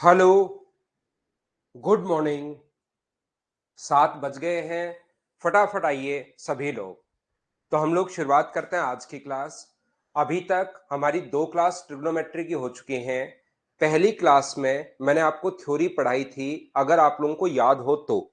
Hello, good morning. 7 बज गए हैं। फटाफट आइए सभी लोग। तो हम लोग शुरुआत करते हैं आज की क्लास। अभी तक हमारी 2 क्लास ट्रिग्नोमेट्री की हो चुकी हैं। पहली क्लास में मैंने आपको थ्योरी पढ़ाई थी, अगर आप लोगों को याद हो तो।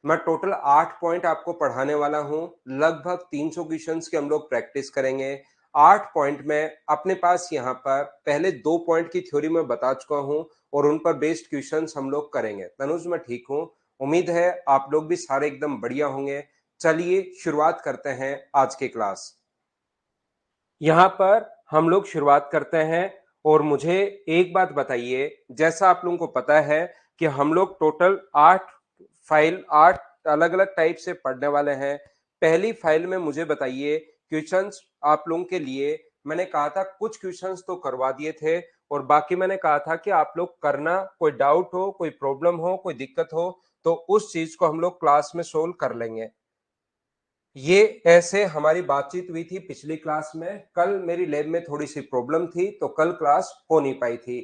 मैं टोटल 8 पॉइंट आपको पढ़ाने वाला हूं। लगभग 300 क्वेश्चंस की हम लोग प्रैक्टिस करेंगे। 8 पॉइंट में अपने पास यहाँ पर पहले 2 पॉइंट की थ्योरी में बता चुका हूं और उन पर बेस्ड क्वेश्चंस हम लोग करेंगे। तनुज, मैं ठीक हूं? उम्मीद है आप लोग भी सारे एकदम बढ़िया होंगे। चलिए शुरुआत करते हैं आज की क्लास। यहाँ पर हम लोग शुरुआत करते हैं और मुझे एक बात बताइए, जैसा आप लोगों को पता है कि हम लोग टोटल 8 अलग अलग टाइप से पढ़ने वाले हैं। पहली फाइल में मुझे बताइए क्वेश्चंस आप लोगों के लिए। मैंने कहा था कुछ क्वेश्चंस तो करवा दिए थे और बाकी मैंने कहा था कि आप लोग करना, कोई डाउट हो, कोई प्रॉब्लम हो, कोई दिक्कत हो तो उस चीज को हम लोग क्लास में सोल्व कर लेंगे। ये ऐसे हमारी बातचीत हुई थी पिछली क्लास में। कल मेरी लैब में थोड़ी सी प्रॉब्लम थी तो कल क्लास हो नहीं पाई थी।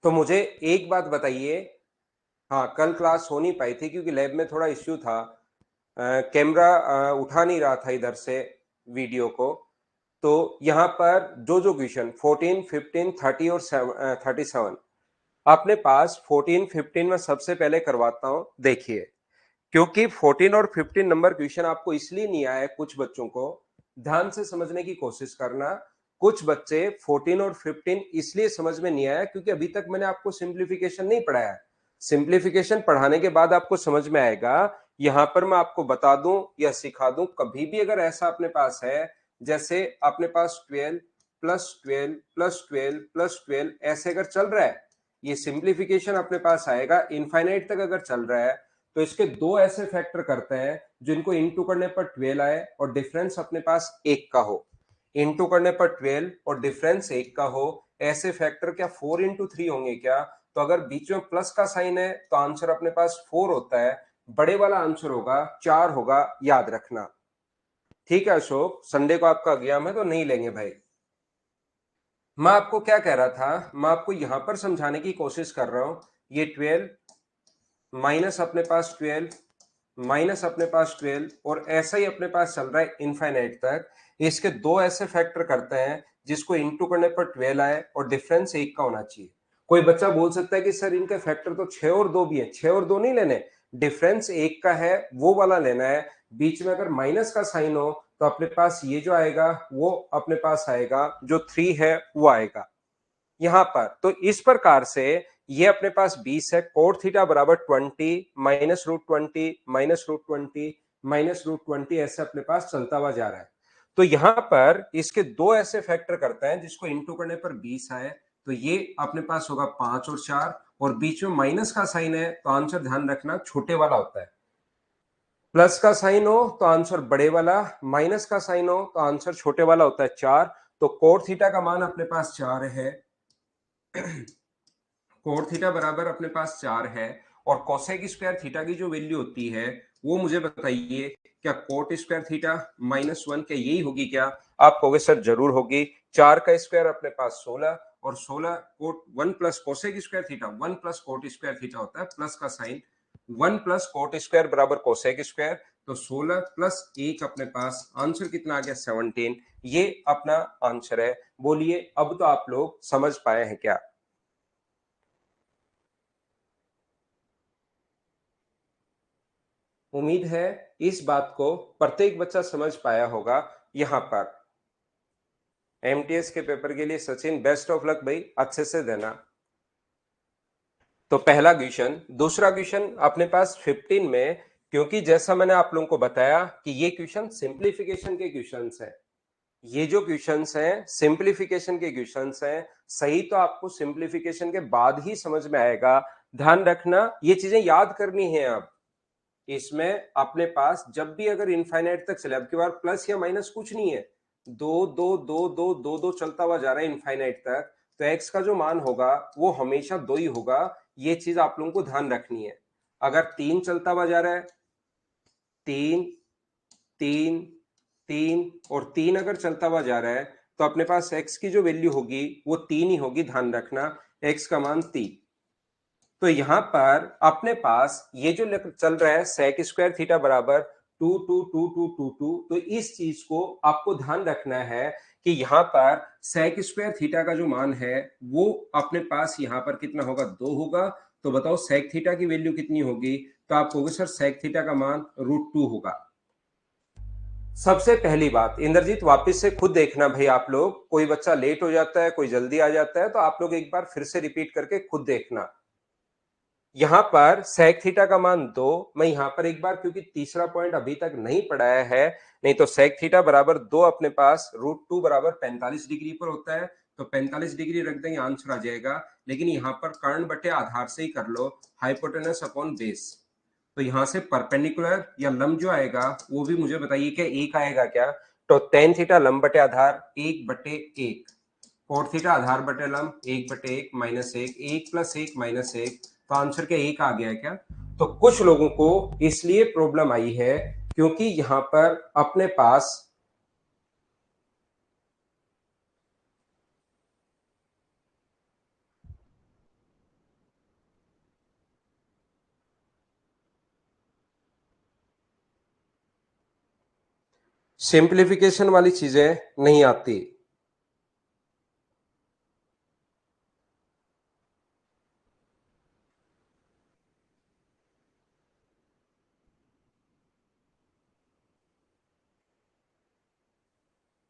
तो मुझे एक बात बताइए, हाँ कल क्लास हो नहीं पाई थी क्योंकि लैब में थोड़ा इश्यू था। कैमरा उठा नहीं रहा था इधर से वीडियो को। तो यहाँ पर जो जो क्वेश्चन 14, 15, 30 और 37 अपने पास 14, 15 में सबसे पहले करवाता हूं। देखिए, क्योंकि 14 और 15 नंबर क्वेश्चन आपको इसलिए नहीं आया, कुछ बच्चों को ध्यान से समझने की कोशिश करना। कुछ बच्चे 14 और 15 इसलिए समझ में नहीं आया क्योंकि अभी तक मैंने आपको सिंप्लीफिकेशन नहीं पढ़ाया। सिंप्लीफिकेशन पढ़ाने के बाद आपको समझ में आएगा। यहां पर मैं आपको बता दूं या सिखा दूं, कभी भी अगर ऐसा अपने पास है, जैसे अपने पास 12 प्लस 12 प्लस 12 प्लस 12 ऐसे अगर चल रहा है, ये सिंप्लीफिकेशन अपने पास आएगा। इनफाइनाइट तक अगर चल रहा है तो इसके दो ऐसे फैक्टर करते हैं जिनको इनटू करने पर 12 आए और डिफरेंस अपने पास 1 का हो। इनटू करने पर 12 और डिफरेंस 1 का हो, ऐसे फैक्टर क्या 4 इंटू 3 होंगे क्या? तो अगर बीच में प्लस का साइन है तो आंसर अपने पास 4 होता है। बड़े वाला आंसर होगा 4 होगा, याद रखना। ठीक है अशोक, संडे को आपका एग्जाम है तो नहीं लेंगे भाई। मैं आपको क्या कह रहा था, मैं आपको यहां पर समझाने की कोशिश कर रहा हूं। ये 12 माइनस अपने पास 12 माइनस अपने पास 12 और ऐसा ही अपने पास चल रहा है इनफाइनाइट तक। इसके दो ऐसे फैक्टर करते हैं जिसको इनटू करने पर 12 आए और डिफरेंस 1 का होना चाहिए। कोई बच्चा बोल सकता है कि सर इनके फैक्टर तो 6 और 2 भी है। 6 और 2 नहीं लेने, डिफरेंस 1 का है वो वाला लेना है। बीच में अगर माइनस का साइन हो तो अपने पास ये जो आएगा वो अपने पास आएगा, जो 3 है वो आएगा यहां पर। तो इस प्रकार से ये अपने पास 20 है। कोट थीटा बराबर 20 minus root 20 minus root 20 minus root 20 ऐसे अपने पास चलता हुआ जा रहा है। तो यहां पर इसके दो ऐसे फैक्टर करते हैं जिसको इंटू करने पर 20 आए, तो ये अपने पास होगा 5 और 4 और बीच में माइनस का साइन है तो आंसर ध्यान रखना छोटे वाला होता है। प्लस का साइन हो तो आंसर बड़े वाला, माइनस का साइन हो तो आंसर छोटे वाला होता है 4। तो कोट थीटा का मान अपने पास 4 है। कोट थीटा बराबर अपने पास 4 है और कोसेक स्क्वायर थीटा की जो वैल्यू होती है वो मुझे बताइए, क्या कोट स्क्वायर थीटा -1 क्या यही होगी क्या? आप कहोगे सर जरूर होगी। 4 का स्क्वायर अपने पास 16 और 16 cot 1 plus cosec square theta 1 plus cot square theta होता है, प्लस का साइन 1 प्लस कोट स्क्वायर बराबर कोसेक स्क्वायर। तो 16 प्लस 1 अपने पास आंसर कितना आ गया? 17। ये अपना आंसर है। बोलिए अब तो आप लोग समझ पाए हैं क्या? उम्मीद है इस बात को प्रत्येक बच्चा समझ पाया होगा। यहां पर एमटीएस के पेपर के लिए सचिन बेस्ट ऑफ लक भाई, अच्छे से देना। तो पहला क्वेश्चन। दूसरा क्वेश्चन अपने पास 15 में, क्योंकि जैसा मैंने आप लोगों को बताया कि ये क्वेश्चन सिंप्लीफिकेशन के क्वेश्चंस हैं। ये जो क्वेश्चंस हैं सिंप्लीफिकेशन के क्वेश्चंस हैं। सही तो आपको सिंप्लीफिकेशन के बाद ही समझ में आएगा। ध्यान रखना, ये चीजें याद करनी है आप। इसमें अपने पास जब भी अगर इनफाइनाइट तक चले, अब की बार प्लस या माइनस कुछ नहीं है, दो दो दो दो दो दो चलता हुआ जा रहा है इनफाइनाइट तक, तो एक्स का जो मान होगा वो हमेशा 2 ही होगा। ये चीज आप लोगों को ध्यान रखनी है। अगर 3 चलता हुआ जा रहा है, 3 3 3 और 3 अगर चलता हुआ जा रहा है तो अपने पास एक्स की जो वैल्यू होगी वो 3 ही होगी, ध्यान रखना। x का मान 3। तो यहां पर अपने पास ये जो चल रहा है sec स्क्वायर थीटा बराबर 2 तो इस चीज को आपको ध्यान रखना है कि यहाँ पर sec स्क्वायर थीटा का जो मान है वो अपने पास यहाँ पर कितना होगा, 2 होगा। तो बताओ sec थीटा की वैल्यू कितनी होगी, तो आप कहोगे सर sec थीटा का मान √2 होगा। सबसे पहली बात इंद्रजीत, वापस से खुद देखना भाई, आप लोग, कोई बच्चा लेट हो जाता है, कोई जल्दी आ जाता है, तो आप लोग एक बार फिर से रिपीट करके खुद देखना। यहां पर sec थीटा का मान 2, मैं यहां पर एक बार, क्योंकि तीसरा पॉइंट अभी तक नहीं पढ़ाया है, नहीं तो sec थीटा बराबर 2 अपने पास √2 बराबर 45 डिग्री पर होता है, तो 45 डिग्री रख देंगे, आंसर आ जाएगा। लेकिन यहाँ पर कर्ण बटे आधार से ही कर लो, हाइपोटेनस अपॉन बेस। तो यहां से परपेंडिकुलर या लंब जो आएगा वो भी मुझे बताइए क्या 1 आएगा क्या, तो tan थीटा लंब बटे आधार 1/1, कोट थीटा आधार बटे लंब 1/1 -1, 1 + 1 -1, तो आंसर क्या 1 आ गया है क्या। तो कुछ लोगों को इसलिए प्रॉब्लम आई है क्योंकि यहां पर अपने पास सिंप्लीफिकेशन वाली चीजें नहीं आती।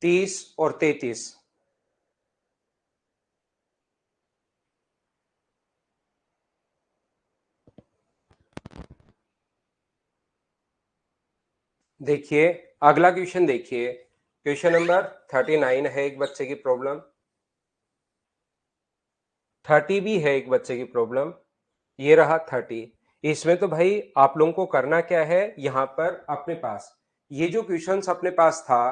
तीस और 33, देखिए अगला क्वेश्चन देखिए, क्वेश्चन नंबर 39 है एक बच्चे की प्रॉब्लम, 30 भी है एक बच्चे की प्रॉब्लम, ये रहा 30। इसमें तो भाई आप लोगों को करना क्या है, यहां पर अपने पास ये जो क्वेश्चंस अपने पास था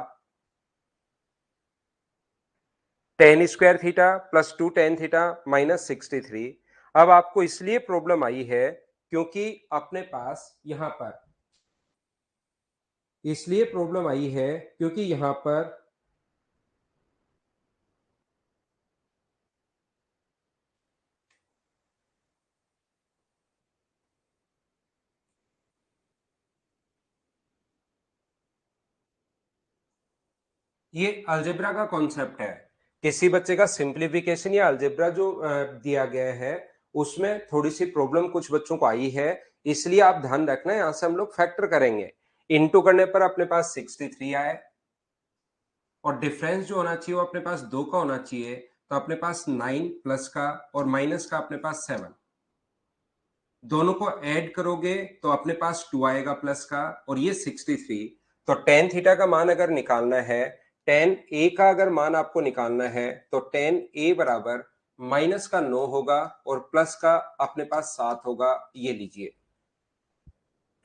tan square theta plus 2 tan theta -63, अब आपको इसलिए प्रॉब्लम आई है क्योंकि अपने पास यहां पर इसलिए प्रॉब्लम आई है क्योंकि यहां पर ये अलजेब्रा का कॉन्सेप्ट है। किसी बच्चे का सिंप्लीफिकेशन या अलजेब्रा जो दिया गया है उसमें थोड़ी सी प्रॉब्लम कुछ बच्चों को आई है, इसलिए आप ध्यान रखना, यहां से हम लोग फैक्टर करेंगे। इनटू करने पर अपने पास 63 आए और डिफरेंस जो होना चाहिए वो अपने पास 2 का होना चाहिए, तो अपने पास 9 प्लस का और माइनस का अपने पास 7, दोनों को ऐड करोगे तो अपने पास 2 आएगा प्लस का और ये 63। तो tan थीटा का मान अगर निकालना है, tan a का अगर मान आपको निकालना है तो tan a बराबर माइनस का 9 होगा और प्लस का अपने पास 7 होगा। ये लीजिए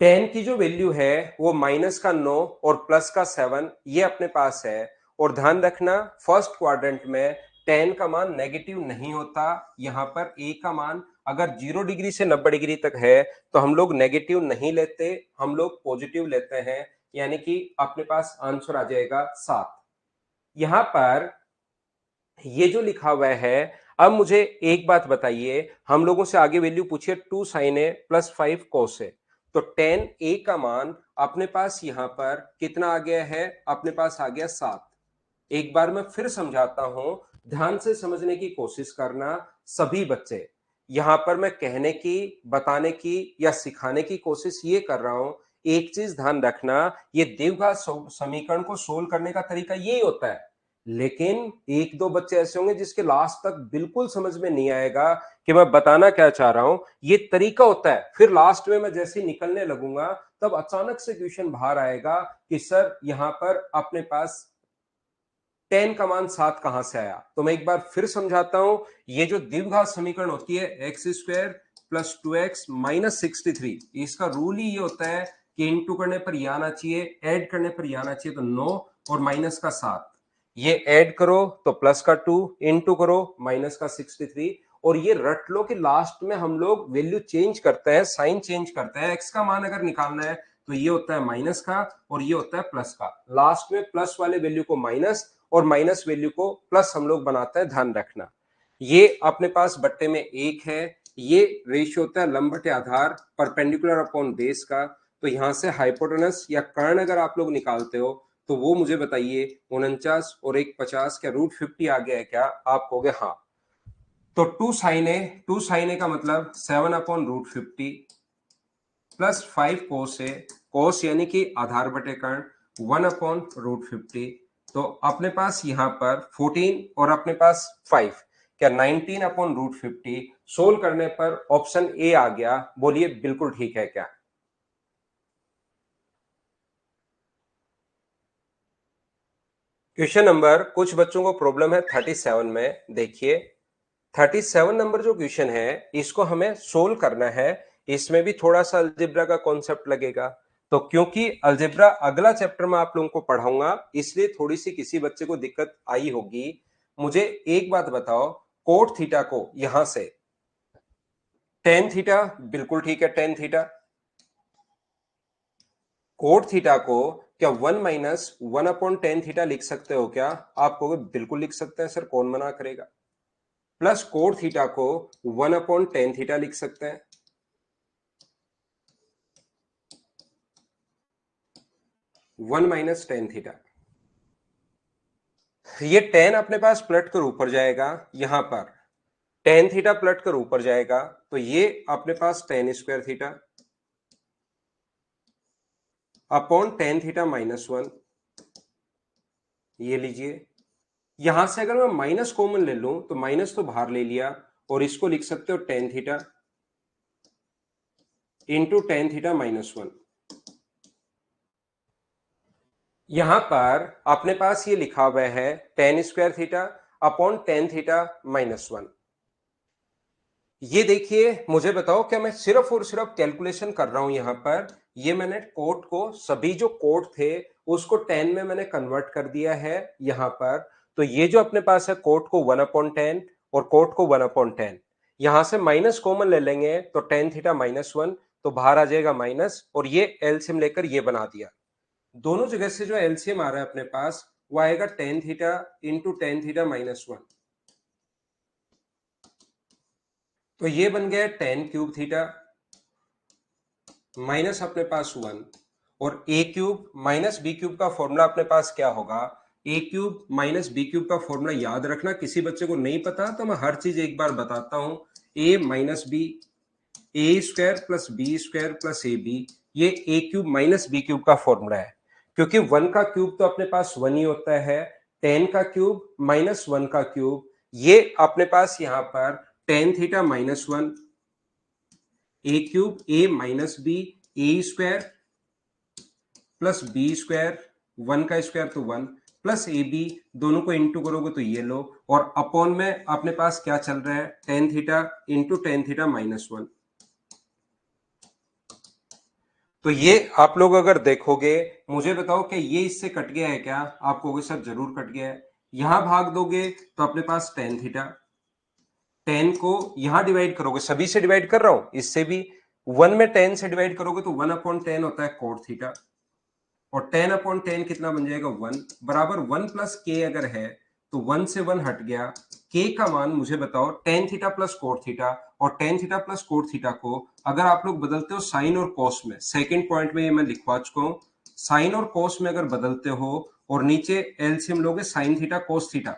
tan की जो वैल्यू है वो माइनस का 9 और प्लस का 7 ये अपने पास है। और ध्यान रखना फर्स्ट क्वाड्रेंट में tan का मान नेगेटिव नहीं होता, यहां पर a का मान अगर 0 डिग्री से 90 डिग्री तक है तो हम लोग नेगेटिव नहीं लेते, हम लोग पॉजिटिव लेते हैं, यानी कि अपने पास आंसर आ जाएगा 7। यहां पर ये जो लिखा हुआ है, अब मुझे एक बात बताइए, हम लोगों से आगे वैल्यू पूछिए 2 sin a plus 5 cos a, तो tan a का मान अपने पास यहां पर कितना आ गया है, अपने पास आ गया 7। एक बार मैं फिर समझाता हूं, ध्यान से समझने की कोशिश करना सभी बच्चे। यहां पर मैं कहने की, बताने की या सिखाने की कोशिश ये कर रहा हूं, एक चीज ध्यान रखना, ये द्विघात समीकरण को सोल्व करने का तरीका यही होता है। लेकिन एक दो बच्चे ऐसे होंगे जिसके लास्ट तक बिल्कुल समझ में नहीं आएगा कि मैं बताना क्या चाह रहा हूं। ये तरीका होता है, फिर लास्ट में मैं जैसे ही निकलने लगूंगा तब अचानक से क्वेश्चन बाहर आएगा कि सर यहां पर अपने पास tan का मान 7 कहां से आया। तो मैं एक बार फिर समझाता हूं, ये जो द्विघात समीकरण होती है x square plus 2x minus 63, इसका रूल ही ये होता है कि इंटू करने पर यह आना चाहिए, ऐड करने पर यह आना चाहिए, तो 9 और माइनस का 7, ये ऐड करो तो प्लस का 2, इंटू करो माइनस का 63, और ये रट लो कि लास्ट में हम लोग वैल्यू चेंज करते हैं, साइन चेंज करते हैं। एक्स का मान अगर निकालना है तो ये होता है माइनस का और ये होता है प्लस का, लास्ट में प्लस वाले वैल्यू को माइनस और माइनस वैल्यू को प्लस हम लोग बनाते हैं, ध्यान रखना। ये अपने पास बट्टे में 1 है, ये रेशियो होता है लंब बटे आधार परपेंडिकुलर अपॉन बेस का। तो यहां से हाइपोटेनस या कर्ण अगर आप लोग निकालते हो तो वो मुझे बताइए 49 और एक 50 क्या √50 आ गया है क्या? आप कहोगे हाँ। तो 2 sin a का मतलब 7/√50 प्लस 5 कोस ए, कोस यानी कि आधार बटे कर्ण 1/√50। तो अपने पास यहां पर 14 और अपने पास 5 क्या 19/√50 सोल्व करने पर ऑप्शन ए आ गया। बोलिए बिल्कुल ठीक है क्या? क्वेश्चन नंबर, कुछ बच्चों को प्रॉब्लम है 37 में। देखिए 37 नंबर जो क्वेश्चन है इसको हमें सोल्व करना है। इसमें भी थोड़ा सा अलजेब्रा का कॉन्सेप्ट लगेगा। तो क्योंकि अलजेब्रा अगला चैप्टर में आप लोगों को पढ़ाऊंगा इसलिए थोड़ी सी किसी बच्चे को दिक्कत आई होगी। मुझे एक बात बताओ, कोट थीटा को यहां से टेन थीटा, बिल्कुल ठीक है टेन थीटा, कोट थीटा को क्या 1 - 1/10 लिख सकते हो क्या? आप कहोगे बिल्कुल लिख सकते हैं सर, कौन मना करेगा। प्लस कोट थीटा को 1/10 लिख सकते हैं। 1 - 10 थीटा। ये टेन अपने पास पलट कर ऊपर जाएगा, यहां पर टेन थीटा पलट कर ऊपर जाएगा तो ये अपने पास tan square theta upon tan theta -1। ये लीजिए, यहां से अगर मैं माइनस कॉमन ले लूं तो माइनस तो बाहर ले लिया और इसको लिख सकते हो tan theta into ten theta -1। यहां पर अपने पास ये लिखा हुआ है ten square theta upon tan theta -1। ये देखिए, मुझे बताओ क्या मैं सिर्फ और सिर्फ कैलकुलेशन कर रहा हूं यहां पर? ये मैंने कोट को, सभी जो कोट थे उसको टेन में मैंने कन्वर्ट कर दिया है यहां पर। तो ये जो अपने पास है कोट को 1/10 और कोट को 1/10, यहां से माइनस कॉमन ले लेंगे तो टेन थीटा -1 तो बाहर आ जाएगा माइनस, और ये एलसीएम लेकर ये बना दिया। दोनों जगह से जो एलसीएम आ रहा है अपने पास वो आएगा tan theta into ten theta -1। तो ये बन गया टेन क्यूब थीटा माइनस अपने पास 1, और ए क्यूब माइनस बी क्यूब का फॉर्मूला अपने पास क्या होगा? ए क्यूब माइनस बी क्यूब का फॉर्मूला याद रखना, किसी बच्चे को नहीं पता तो मैं हर चीज एक बार बताता हूं। A minus b, a square plus B square plus a b, ये a cube minus b cube का फॉर्मूला है। क्योंकि वन का क्यूब तो अपने पास वन ही होता है, टेन का क्यूब माइनस वन का क्यूब, ये अपने पास यहां पर tan theta -1 a cube a minus b a square plus B square, one का स्क्वायर तो वन, प्लस ए बी, दोनों को इंटू करोगे तो ये लो, और अपॉन में अपने पास क्या चल रहा है tan theta into ten theta -1। तो ये आप लोग अगर देखोगे, मुझे बताओ कि ये इससे कट गया है क्या? आप कहोगे सर जरूर कट गया है। यहां भाग दोगे तो अपने पास टेन थीटा, टेन को यहां डिवाइड करोगे, सभी से डिवाइड कर रहा हूं इससे भी, वन में टेन से डिवाइड करोगे तो 1/10 होता है कोट थीटा, और 10/10 कितना बन जाएगा 1, बराबर 1 प्लस के अगर है तो 1 से 1 हट गया। के का मान मुझे बताओ tan theta plus cot theta, और tan theta plus cot theta को अगर आप लोग बदलते हो साइन और कोस में, सेकंड पॉइंट में ये मैं लिखवा चुका हूं, साइन और कोस में अगर बदलते हो और नीचे एलसीएम लोगे साइन थीटा कोस थीटा,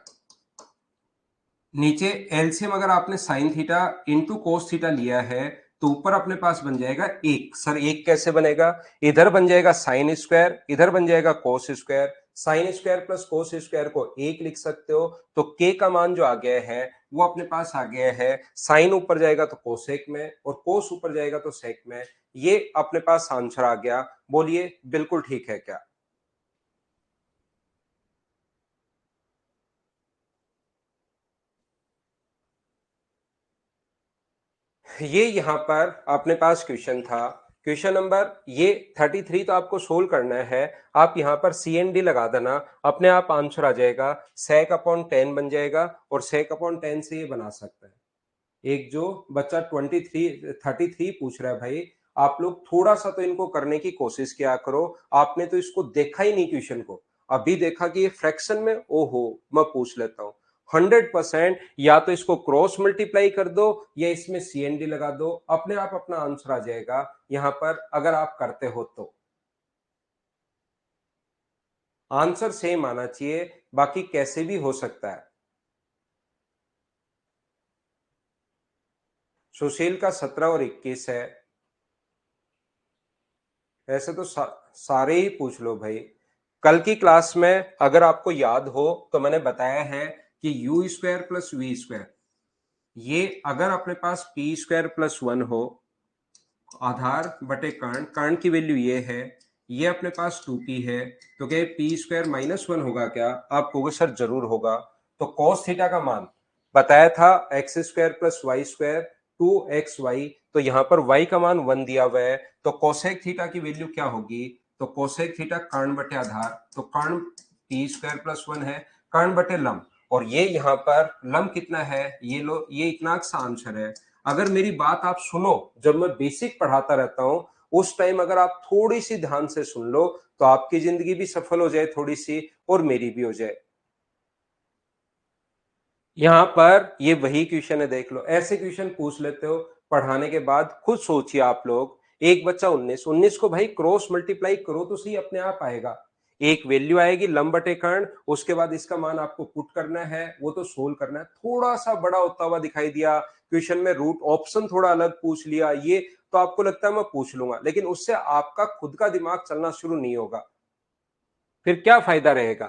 नीचे एलसीएम अगर आपने sign theta into cos theta लिया है तो ऊपर अपने पास बन जाएगा एक। सर एक कैसे बनेगा? इधर बन जाएगा साइन स्क्वायर, इधर बन जाएगा cos square, sign square plus cos square को एक लिख सकते हो। तो के का मान जो आ गया है वो अपने पास आ गया है, साइन ऊपर जाएगा तो कोसेक में और कोस ऊपर जाएगा तो सेक में। ये अपने पास आंसर आ गया। बोलिए बिल्कुल ठीक है क्या? ये यहां पर अपने पास क्वेश्चन था, क्वेश्चन नंबर ये 33 तो आपको सोल्व करना है। आप यहां पर सी एन डी लगा देना, अपने आप आंसर आ जाएगा, सेक अपॉन 10 बन जाएगा, और सेक अपॉन 10 से ये बना सकते हैं। एक जो बच्चा 33 पूछ रहा है भाई, आप लोग थोड़ा सा तो इनको करने की कोशिश किया करो। आपने तो इसको देखा ही नहीं क्वेश्चन को, अभी देखा कि ये फ्रैक्शन में, ओहो मैं पूछ लेता हूं। 100%। या तो इसको क्रॉस मल्टीप्लाई कर दो या इसमें CND लगा दो, अपने आप अपना आंसर आ जाएगा यहां पर, अगर आप करते हो तो। आंसर सेम आना चाहिए, बाकी कैसे भी हो सकता है। सुशील का 17 और 21 है। ऐसे तो सारे ही पूछ लो भाई। कल की क्लास में अगर आपको याद हो तो मैंने बताया है कि U square plus V square, ये अगर अपने पास पी स्क्वायर प्लस 1 हो, आधार बटे कर्ण, कर्ण की वैल्यू ये है, ये अपने पास 2p है, तो क्या पी स्क्वायर माइनस 1 होगा क्या? आप कहोगे सर जरूर होगा। तो cos थीटा का मान बताया था X square plus Y square 2xy, तो यहां पर y का मान 1 दिया हुआ है, तो कोसेक थीटा की वैल्यू क्या होगी? तो कोसेक थीटा कर्ण बटे आधार, तो कर्ण पी स्क्वायर प्लस 1 है, कर्ण बटे लंब, और ये यहाँ पर लंब कितना है, ये लो, ये इतना सा आंसर है। अगर मेरी बात आप सुनो, जब मैं बेसिक पढ़ाता रहता हूं उस टाइम अगर आप थोड़ी सी ध्यान से सुन लो तो आपकी जिंदगी भी सफल हो जाए थोड़ी सी, और मेरी भी हो जाए। यहां पर ये वही क्वेश्चन है, देख लो, ऐसे क्वेश्चन पूछ लेते हो पढ़ाने के बाद, खुद सोचिए आप लोग। एक बच्चा 19 19 को भाई क्रॉस मल्टीप्लाई करो तो सही, अपने आप आएगा। एक वैल्यू आएगी लंब बटे कर्ण, उसके बाद इसका मान आपको पुट करना है, वो तो सोल्व करना है। थोड़ा सा बड़ा होता हुआ दिखाई दिया क्वेश्चन में, रूट ऑप्शन थोड़ा अलग पूछ लिया, ये तो आपको लगता है मैं पूछ लूंगा, लेकिन उससे आपका खुद का दिमाग चलना शुरू नहीं होगा, फिर क्या फायदा रहेगा?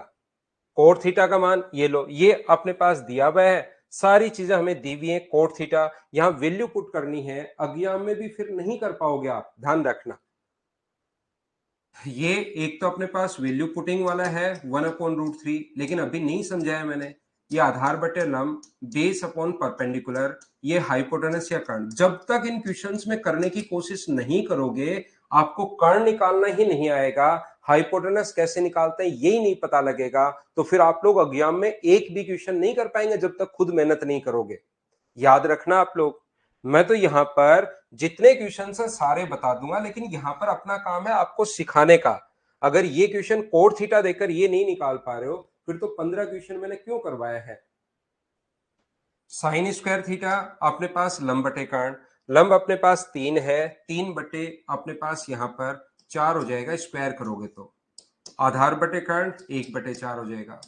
कोट थीटा का मान ये लो, ये अपने पास दिया हुआ है, सारी चीजें हमें दी हुई है। कोट थीटा यहां वैल्यू पुट करनी है, अज्ञान में भी फिर नहीं कर पाओगे आप, ध्यान रखना। ये एक तो अपने पास वैल्यू पुटिंग वाला है 1/√3, लेकिन अभी नहीं समझाया मैंने। ये आधार बटे लंब, बेस अपॉन परपेंडिकुलर, ये हाइपोटेनस या कर्ण। जब तक इन क्वेश्चंस में करने की कोशिश नहीं करोगे आपको कर्ण निकालना ही नहीं आएगा, हाइपोटेनस कैसे निकालते हैं यही नहीं पता लगेगा, तो फिर आप लोग एग्जाम में एक भी क्वेश्चन नहीं कर पाएंगे जब तक खुद मेहनत नहीं करोगे। याद रखना आप लोग। मैं तो यहां पर जितने क्वेश्चन है सारे बता दूंगा, लेकिन यहां पर अपना काम है आपको सिखाने का। अगर ये क्वेश्चन कोड थीटा देकर ये नहीं निकाल पा रहे हो, फिर तो 15 क्वेश्चन मैंने क्यों करवाया है? साइन स्क्वायर थीटा अपने पास लंब बटे कर्ण, लंब अपने पास 3 है, 3 बटे अपने पास यहां पर 4 हो जाएगा, स्क्वायर करोगे तो आधार बटे कर्ण 1/4 हो जाएगा।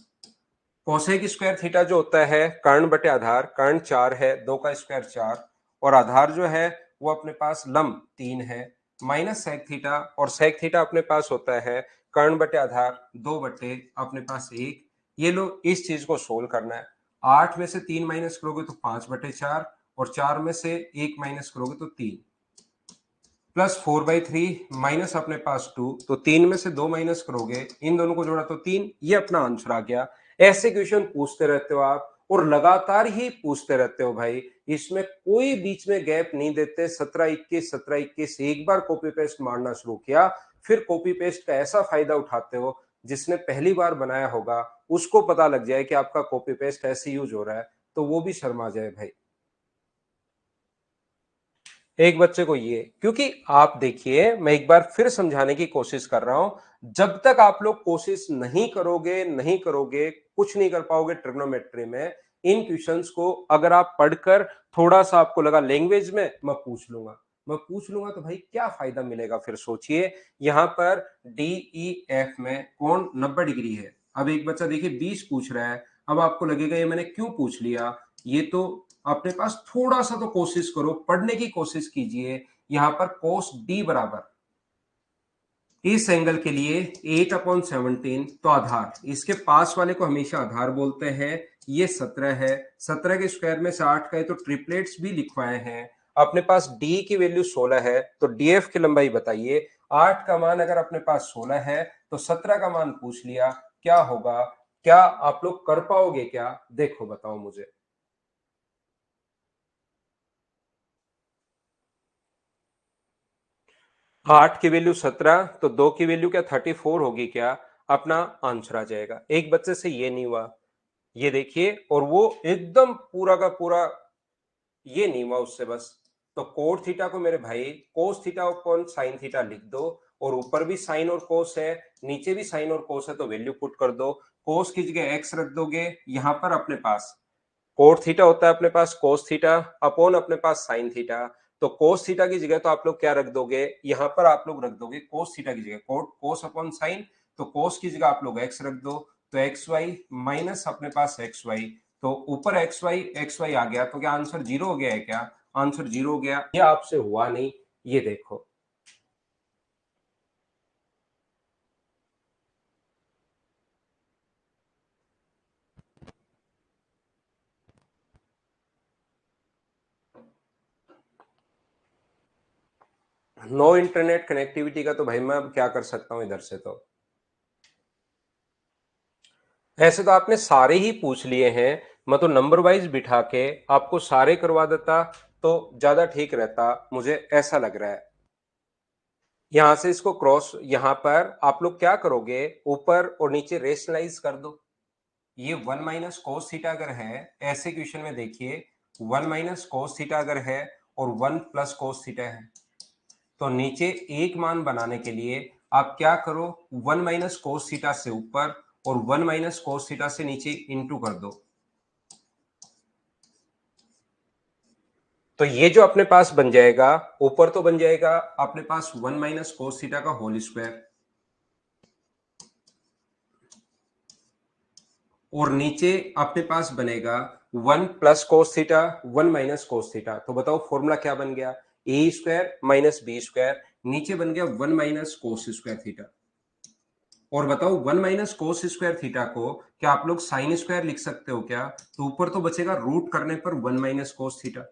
कोसेक स्क्वायर थीटा जो होता है कर्ण बटे आधार, कर्ण 4 है, 2 का स्क्वायर 4, और आधार जो है वो अपने पास लंब 3 है, माइनस सेक थीटा, और सेक थीटा अपने पास होता है कर्ण बटे आधार 2 बटे अपने पास 1। ये लो, इस चीज को सोल्व करना है। 8 में से 3 माइनस करोगे तो 5/4, और 4 में से 1 माइनस करोगे तो 3, प्लस 4/3 माइनस अपने पास 2, तो 3 में से 2 माइनस करोगे, इन दोनों को जोड़ा तो 3, ये अपना आंसर आ गया। ऐसे क्वेश्चन पूछते रहते हो आप, और लगातार ही पूछते रहते हो भाई, इसमें कोई बीच में गैप नहीं देते। 17-21 17-21 एक बार कॉपी पेस्ट मारना शुरू किया, फिर कॉपी पेस्ट का ऐसा फायदा उठाते हो, जिसने पहली बार बनाया होगा उसको पता लग जाए कि आपका कॉपी पेस्ट ऐसे यूज हो रहा है, तो वो भी शर्मा जाए भाई। एक बच्चे को ये, क्योंकि आप देखिए मैं एक बार फिर समझाने की कोशिश कर रहा हूं, जब तक आप लोग कोशिश नहीं करोगे नहीं करोगे कुछ नहीं कर पाओगे ट्रिग्नोमेट्री में। इन क्वेश्चंस को अगर आप पढ़कर थोड़ा सा आपको लगा लैंग्वेज में मैं पूछ लूंगा तो भाई क्या फायदा मिलेगा? फिर सोचिए, यहां पर डी ई एफ में कोण 90 डिग्री है। अब एक बच्चा देखिए 20 पूछ रहा है, अब आपको लगेगा ये मैंने क्यों पूछ लिया, ये तो अपने पास थोड़ा सा तो कोशिश करो, पढ़ने की कोशिश कीजिए। यहां पर कोस डी बराबर इस एंगल के लिए 8/17, तो आधार, इसके पास वाले को हमेशा आधार बोलते हैं, ये 17 है, 17 के स्क्वायर में से 8 का है, तो ट्रिपलेट्स भी लिखवाए हैं। अपने पास डी की वैल्यू 16 है, तो डीएफ की लंबाई बताइए। 8 का मान अगर अपने पास 16 है तो 17 का मान पूछ लिया, क्या होगा? क्या आप लोग कर पाओगे क्या? देखो बताओ मुझे। 8 की वैल्यू 17, तो 2 की वैल्यू क्या 34 होगी क्या? अपना आंसर आ जाएगा। एक बच्चे से ये नहीं हुआ, ये देखिए, और वो एकदम पूरा का पूरा ये नहीं हुआ उससे बस। तो कोट थीटा को मेरे भाई कोस थीटा अपॉन साइन थीटा लिख दो, और ऊपर भी साइन और कोस है, नीचे भी साइन और कोस है, तो वैल्यू पुट कर दो। कोस की जगह एक्स रख दोगे, यहां पर अपने पास कोट थीटा होता है अपने पास कोस थीटा अपॉन अपने पास साइन थीटा। तो कोस थीटा की जगह तो आप लोग क्या रख दोगे, यहां पर आप लोग रख दोगे कोस थीटा की जगह कोट कोस अपॉन साइन, तो कोस की जगह आप लोग एक्स रख दो, तो एक्स वाई माइनस अपने पास एक्स वाई, तो ऊपर एक्स वाई आ गया, तो क्या आंसर जीरो हो गया है क्या? आंसर जीरो हो गया। ये आपसे हुआ नहीं, ये देखो। नो इंटरनेट कनेक्टिविटी का तो भाई मैं अब क्या कर सकता हूं इधर से। तो ऐसे तो आपने सारे ही पूछ लिए हैं, मैं तो नंबर वाइज बिठा के आपको सारे करवा देता तो ज्यादा ठीक रहता, मुझे ऐसा लग रहा है। यहां से इसको क्रॉस, यहां पर आप लोग क्या करोगे, ऊपर और नीचे रेशनलाइज कर दो। ये वन माइनस कोस थीटा अगर है, ऐसे क्वेश्चन में देखिए वन माइनस कोस थीटा अगर है और वन प्लस कोस थीटा है, तो नीचे एक मान बनाने के लिए आप क्या करो, वन माइनस कोस थीटा से ऊपर और वन माइनस कोस थीटा से नीचे इंटू कर दो। तो ये जो अपने पास बन जाएगा, ऊपर तो बन जाएगा अपने पास वन माइनस कोस थीटा का होल स्क्वायर, और नीचे अपने पास बनेगा one plus cos theta one minus cos theta. तो बताओ फॉर्मूला क्या बन गया, ए स्क्वायर माइनस बी स्क्वायर, नीचे बन गया one minus cos square theta. और बताओ one minus cos square theta को क्या आप लोग साइन स्क्वायर लिख सकते हो क्या? तो ऊपर तो बचेगा रूट करने पर वन माइनस कोस थीटा।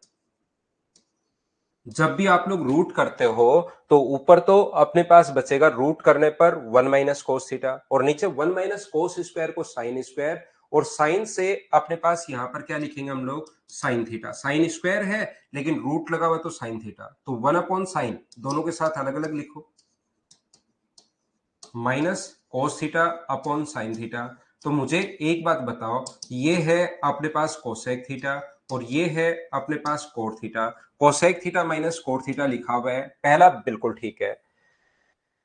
जब भी आप लोग रूट करते हो तो ऊपर तो अपने पास बचेगा रूट करने पर वन माइनस कोस थीटा, और नीचे वन माइनस कोस स्क्वायर को साइन स्क्वायर, और साइन से अपने पास यहां पर क्या लिखेंगे हम लोग, साइन थीटा। साइन स्क्वायर है लेकिन रूट लगा हुआ तो साइन थीटा, तो वन अपॉन साइन दोनों के साथ अलग अलग लिखो, minus cos theta upon sine theta. तो मुझे एक बात बताओ, ये है अपने पास कोसेक थीटा और ये है अपने पास cot theta. Cosec theta minus cot theta लिखा हुआ है, पहला बिल्कुल ठीक है।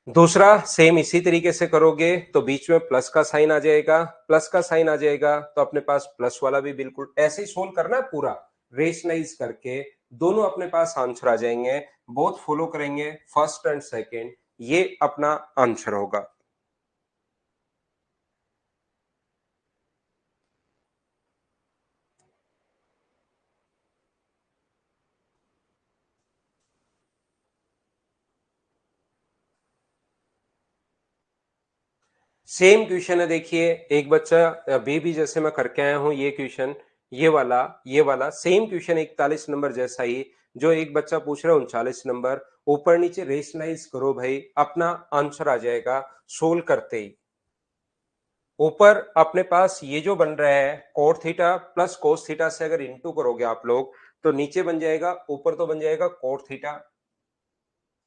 दूसरा सेम इसी तरीके से करोगे तो बीच में प्लस का साइन आ जाएगा, प्लस का साइन आ जाएगा तो अपने पास प्लस वाला भी बिल्कुल ऐसे ही सोल्व करना है पूरा, रेशनलाइज करके दोनों अपने पास आंसर आ जाएंगे। बोथ फॉलो करेंगे फर्स्ट एंड सेकेंड, ये अपना आंसर होगा। सेम क्वेश्चन है, देखिए एक बच्चा अभी भी जैसे मैं करके आया हूं ये क्वेश्चन, ये वाला सेम क्वेश्चन 41 नंबर जैसा ही, जो एक बच्चा पूछ रहा है 39 नंबर। ऊपर नीचे रेशनलाइज करो भाई, अपना आंसर आ जाएगा सोल्व करते ही। ऊपर अपने पास ये जो बन रहा है coat theta plus cos theta से अगर इंटू करोगे आप लोग, तो नीचे बन जाएगा, ऊपर तो बन जाएगा कोट थीटा।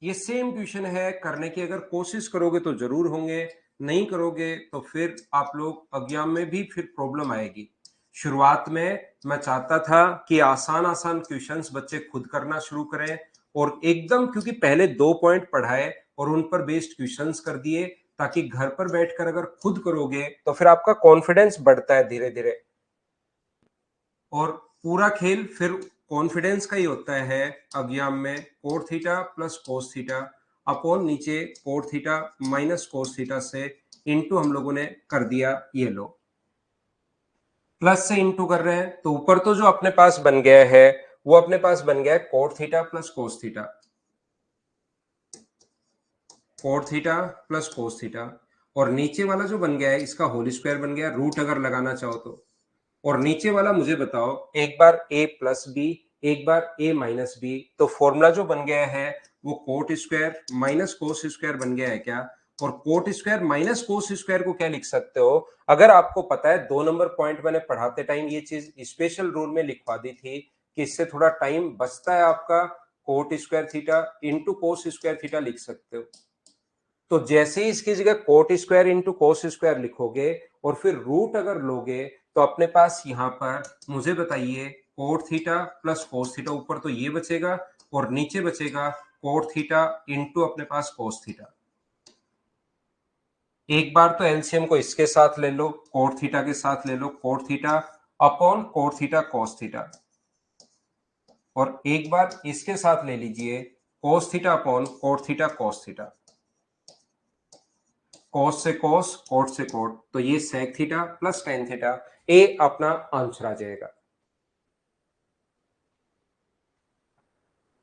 ये सेम क्वेश्चन है, करने की अगर कोशिश करोगे तो जरूर होंगे, नहीं करोगे तो फिर आप लोग एग्जाम में भी फिर प्रॉब्लम आएगी। शुरुआत में मैं चाहता था कि आसान आसान क्वेश्चंस बच्चे खुद करना शुरू करें, और एकदम क्योंकि पहले 2 पॉइंट पढ़ाए और उन पर बेस्ड क्वेश्चंस कर दिए, ताकि घर पर बैठकर अगर खुद करोगे तो फिर आपका कॉन्फिडेंस बढ़ता है धीरे धीरे, और पूरा खेल फिर कॉन्फिडेंस का ही होता है। एग्जाम में cot theta plus cos theta upon नीचे cot theta minus cos theta से इंटू हम लोगों ने कर दिया, ये लो प्लस से इंटू कर रहे हैं, तो ऊपर तो जो अपने पास बन गया है वो अपने पास बन गया है coat theta plus cos theta, coat theta plus cos theta, और नीचे वाला जो बन गया है इसका होल स्क्वायर बन गया, रूट अगर लगाना चाहो तो। और नीचे वाला मुझे बताओ, एक बार a प्लस बी एक बार a माइनस बी, तो फॉर्मूला जो बन गया है वो coat square minus cos square बन गया है क्या? और coat square minus cos square को क्या लिख सकते हो, अगर आपको पता है 2 नंबर पॉइंट मैंने पढ़ाते टाइम ये चीज स्पेशल रूल में लिखवा दी थी कि इससे थोड़ा टाइम बचता है आपका, कोट स्क्वायर थीटा इंटू कोस स्क्वायर थीटा लिख सकते हो। तो जैसे ही इसकी जगह coat square into cos square लिखोगे और फिर रूट अगर लोगे, तो अपने पास यहां पर मुझे बताइए coat theta plus cos theta, ऊपर तो ये बचेगा और नीचे बचेगा कोट थीटा इंटू अपने पास कोस थीटा। एक बार तो एलसीएम को इसके साथ ले लो, कोट थीटा के साथ ले लो cot theta, upon cot theta cos theta, और एक बार इसके साथ ले लीजिए cos theta upon cot theta cos theta, cos से कॉस कोट से कोट, तो ये sec theta plus tan theta, ए अपना आंसर आ जाएगा।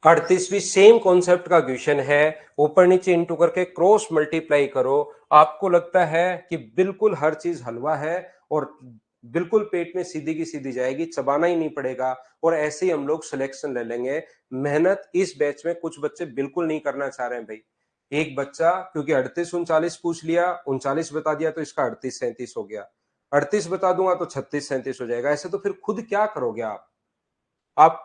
38वीं सेम कॉन्सेप्ट का क्वेश्चन है, ऊपर नीचे इंटू करके क्रॉस मल्टीप्लाई करो। आपको लगता है कि बिल्कुल हर चीज हलवा है और बिल्कुल पेट में सीधी की सीधी जाएगी, चबाना ही नहीं पड़ेगा, और ऐसे ही हम लोग सिलेक्शन ले लेंगे। मेहनत इस बैच में कुछ बच्चे बिल्कुल नहीं करना चाह रहे हैं भाई। एक बच्चा क्योंकि 38 39 पूछ लिया, 39 बता दिया तो इसका 38 37 हो गया, 38 बता दूंगा तो 36 37 हो जाएगा। ऐसे तो फिर खुद क्या करोगे आप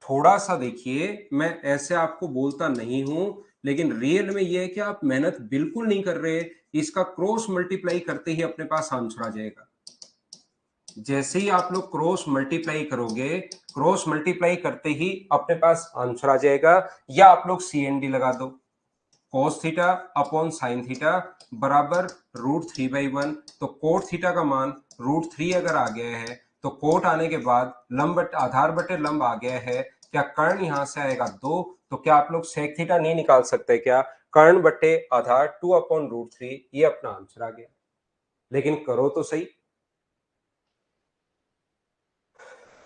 थोड़ा सा देखिए, मैं ऐसे आपको बोलता नहीं हूं, लेकिन रियल में यह है कि आप मेहनत बिल्कुल नहीं कर रहे। इसका क्रॉस मल्टीप्लाई करते ही अपने पास आंसर आ जाएगा। जैसे ही आप लोग क्रॉस मल्टीप्लाई करोगे, क्रॉस मल्टीप्लाई करते ही अपने पास आंसर आ जाएगा। या आप लोग CND लगा दो, cos theta upon sine theta बराबर √3/1। तो कोट थीटा का मान √3 अगर आ गया है तो कोट आने के बाद लंब आधार बटे लंब आ गया है, क्या कर्ण यहां से आएगा 2, तो क्या आप लोग सेक थीटा नहीं निकाल सकते क्या? कर्ण बटे आधार 2/√3, ये अपना आंसर आ गया। लेकिन करो तो सही।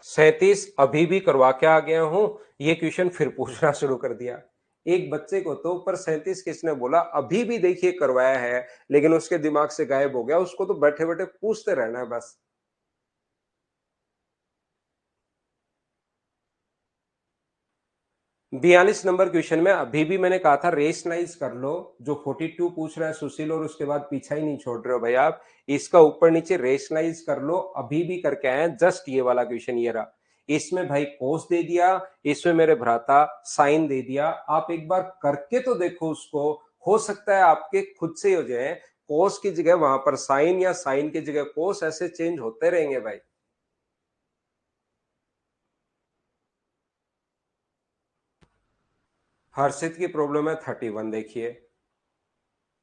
37 अभी भी करवा के आ गया हूं, ये क्वेश्चन फिर पूछना शुरू कर दिया। एक बच्चे को तो ऊपर 37 किसने बोला, अभी भी देखिए करवाया है, लेकिन उसके दिमाग से गायब हो गया। उसको तो बैठे बैठे पूछते रहना है बस। 42 नंबर क्वेश्चन में अभी भी मैंने कहा था रेशनलाइज कर लो। जो 42 पूछ रहा है सुशील, और उसके बाद पीछा ही नहीं छोड़ रहे हो भाई आप, इसका ऊपर नीचे रेशनलाइज कर लो। अभी भी करके आए हैं, जस्ट ये वाला क्वेश्चन ये रहा। इसमें भाई कोस दे दिया, इसमें मेरे भ्राता साइन दे दिया। आप एक बार करके तो देखो उसको, हो सकता है आपके खुद से ही हो जाए। कोस की जगह वहां पर साइन या साइन की जगह कोस, ऐसे चेंज होते रहेंगे भाई। हर्षित की प्रॉब्लम है 31, देखिए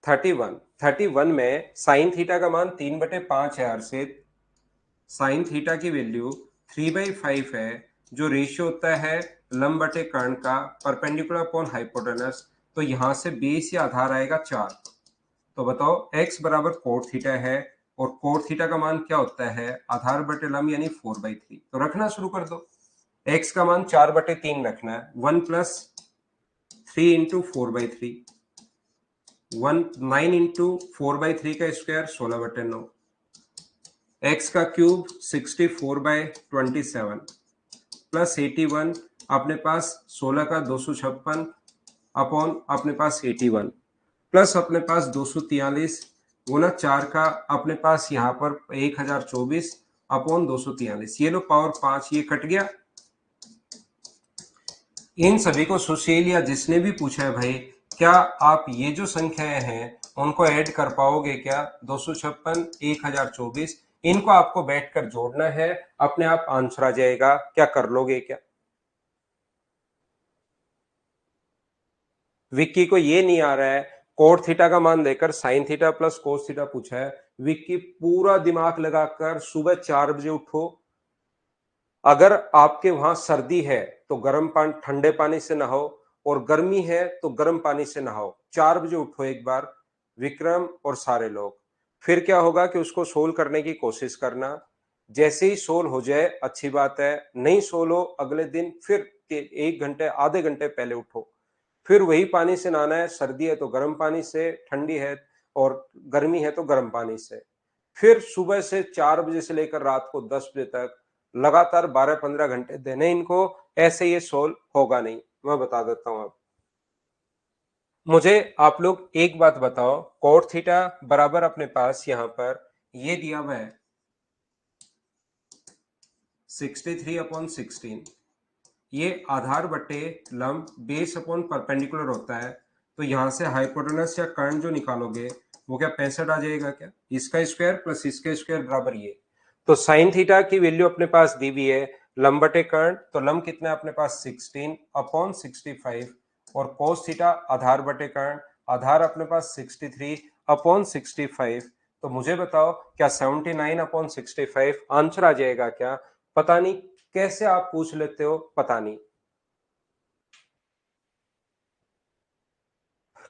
31 में साइन थीटा का मान 3/5 है हर्षित। साइन थीटा की वैल्यू 3/5 है, जो रेशियो होता है लंब बटे कर्ण का, परपेंडिकुलर अपॉन हाइपोटेनस। तो यहां से बेस या आधार आएगा 4। तो बताओ x बराबर कोट थीटा है, और कोट थीटा का मान क्या होता है, आधार बटे लंब यानी 4/3। तो रखना शुरू कर दो। x का मान 4/3 रखना है, 1 + 3 × 4/3, 9 × 4/3 का स्क्वायर 16/9, x का क्यूब 64/27 प्लस 81 अपने पास 16 का 256 अपॉन अपने पास 81 प्लस अपने पास 243 गुना 4 का अपने पास यहाँ पर 1024 अपॉन 243। ये लो पावर 5, ये कट गया। इन सभी को सुशील या जिसने भी पूछा है भाई, क्या आप ये जो संख्याएं हैं उनको ऐड कर पाओगे क्या? 256 1024, इनको आपको बैठकर जोड़ना है, अपने आप आंसर आ जाएगा। क्या कर लोगे क्या? विक्की को ये नहीं आ रहा है, कोट थीटा का मान देकर sign theta plus cos theta पूछा है। विक्की पूरा दिमाग लगाकर सुबह 4 बजे उठो। अगर आपके वहां सर्दी है तो गर्म पानी, ठंडे पानी से नहाओ, और गर्मी है तो गर्म पानी से नहाओ। 4 बजे उठो एक बार, विक्रम और सारे लोग। फिर क्या होगा कि उसको सोल्व करने की कोशिश करना। जैसे ही सोल्व हो जाए अच्छी बात है, नहीं सोल्व हो अगले दिन फिर के 1 घंटे आधे घंटे पहले उठो। फिर वही पानी से नहाना है, सर्दी है तो गर्म पानी से, ठंडी है और गर्मी है तो गर्म पानी से। फिर सुबह से 4 बजे से लेकर रात को 10 बजे तक लगातार 12-15 घंटे देने इनको। ऐसे ये सोल्व होगा नहीं, मैं बता देता हूं। अब मुझे आप लोग एक बात बताओ, कोट थीटा बराबर अपने पास यहां पर ये दिया हुआ है 63/16, ये आधार बटे लंब बेस अपॉन परपेंडिकुलर होता है। तो यहां से हाइपोटेनस या कर्ण जो निकालोगे वो क्या 65 आ जाएगा क्या? इसका स्क्वायर प्लस इसका स्क्वायर बराबर ये। तो साइन थीटा की वैल्यू अपने पास दी हुई है, लंब बटे कर्ण, तो लंब कितना है अपने पास 16/65, और कोस थीटा आधार बटे कर्ण, आधार अपने पास 63/65। तो मुझे बताओ क्या 79/65 आंसर आ जाएगा क्या? पता नहीं कैसे आप पूछ लेते हो, पता नहीं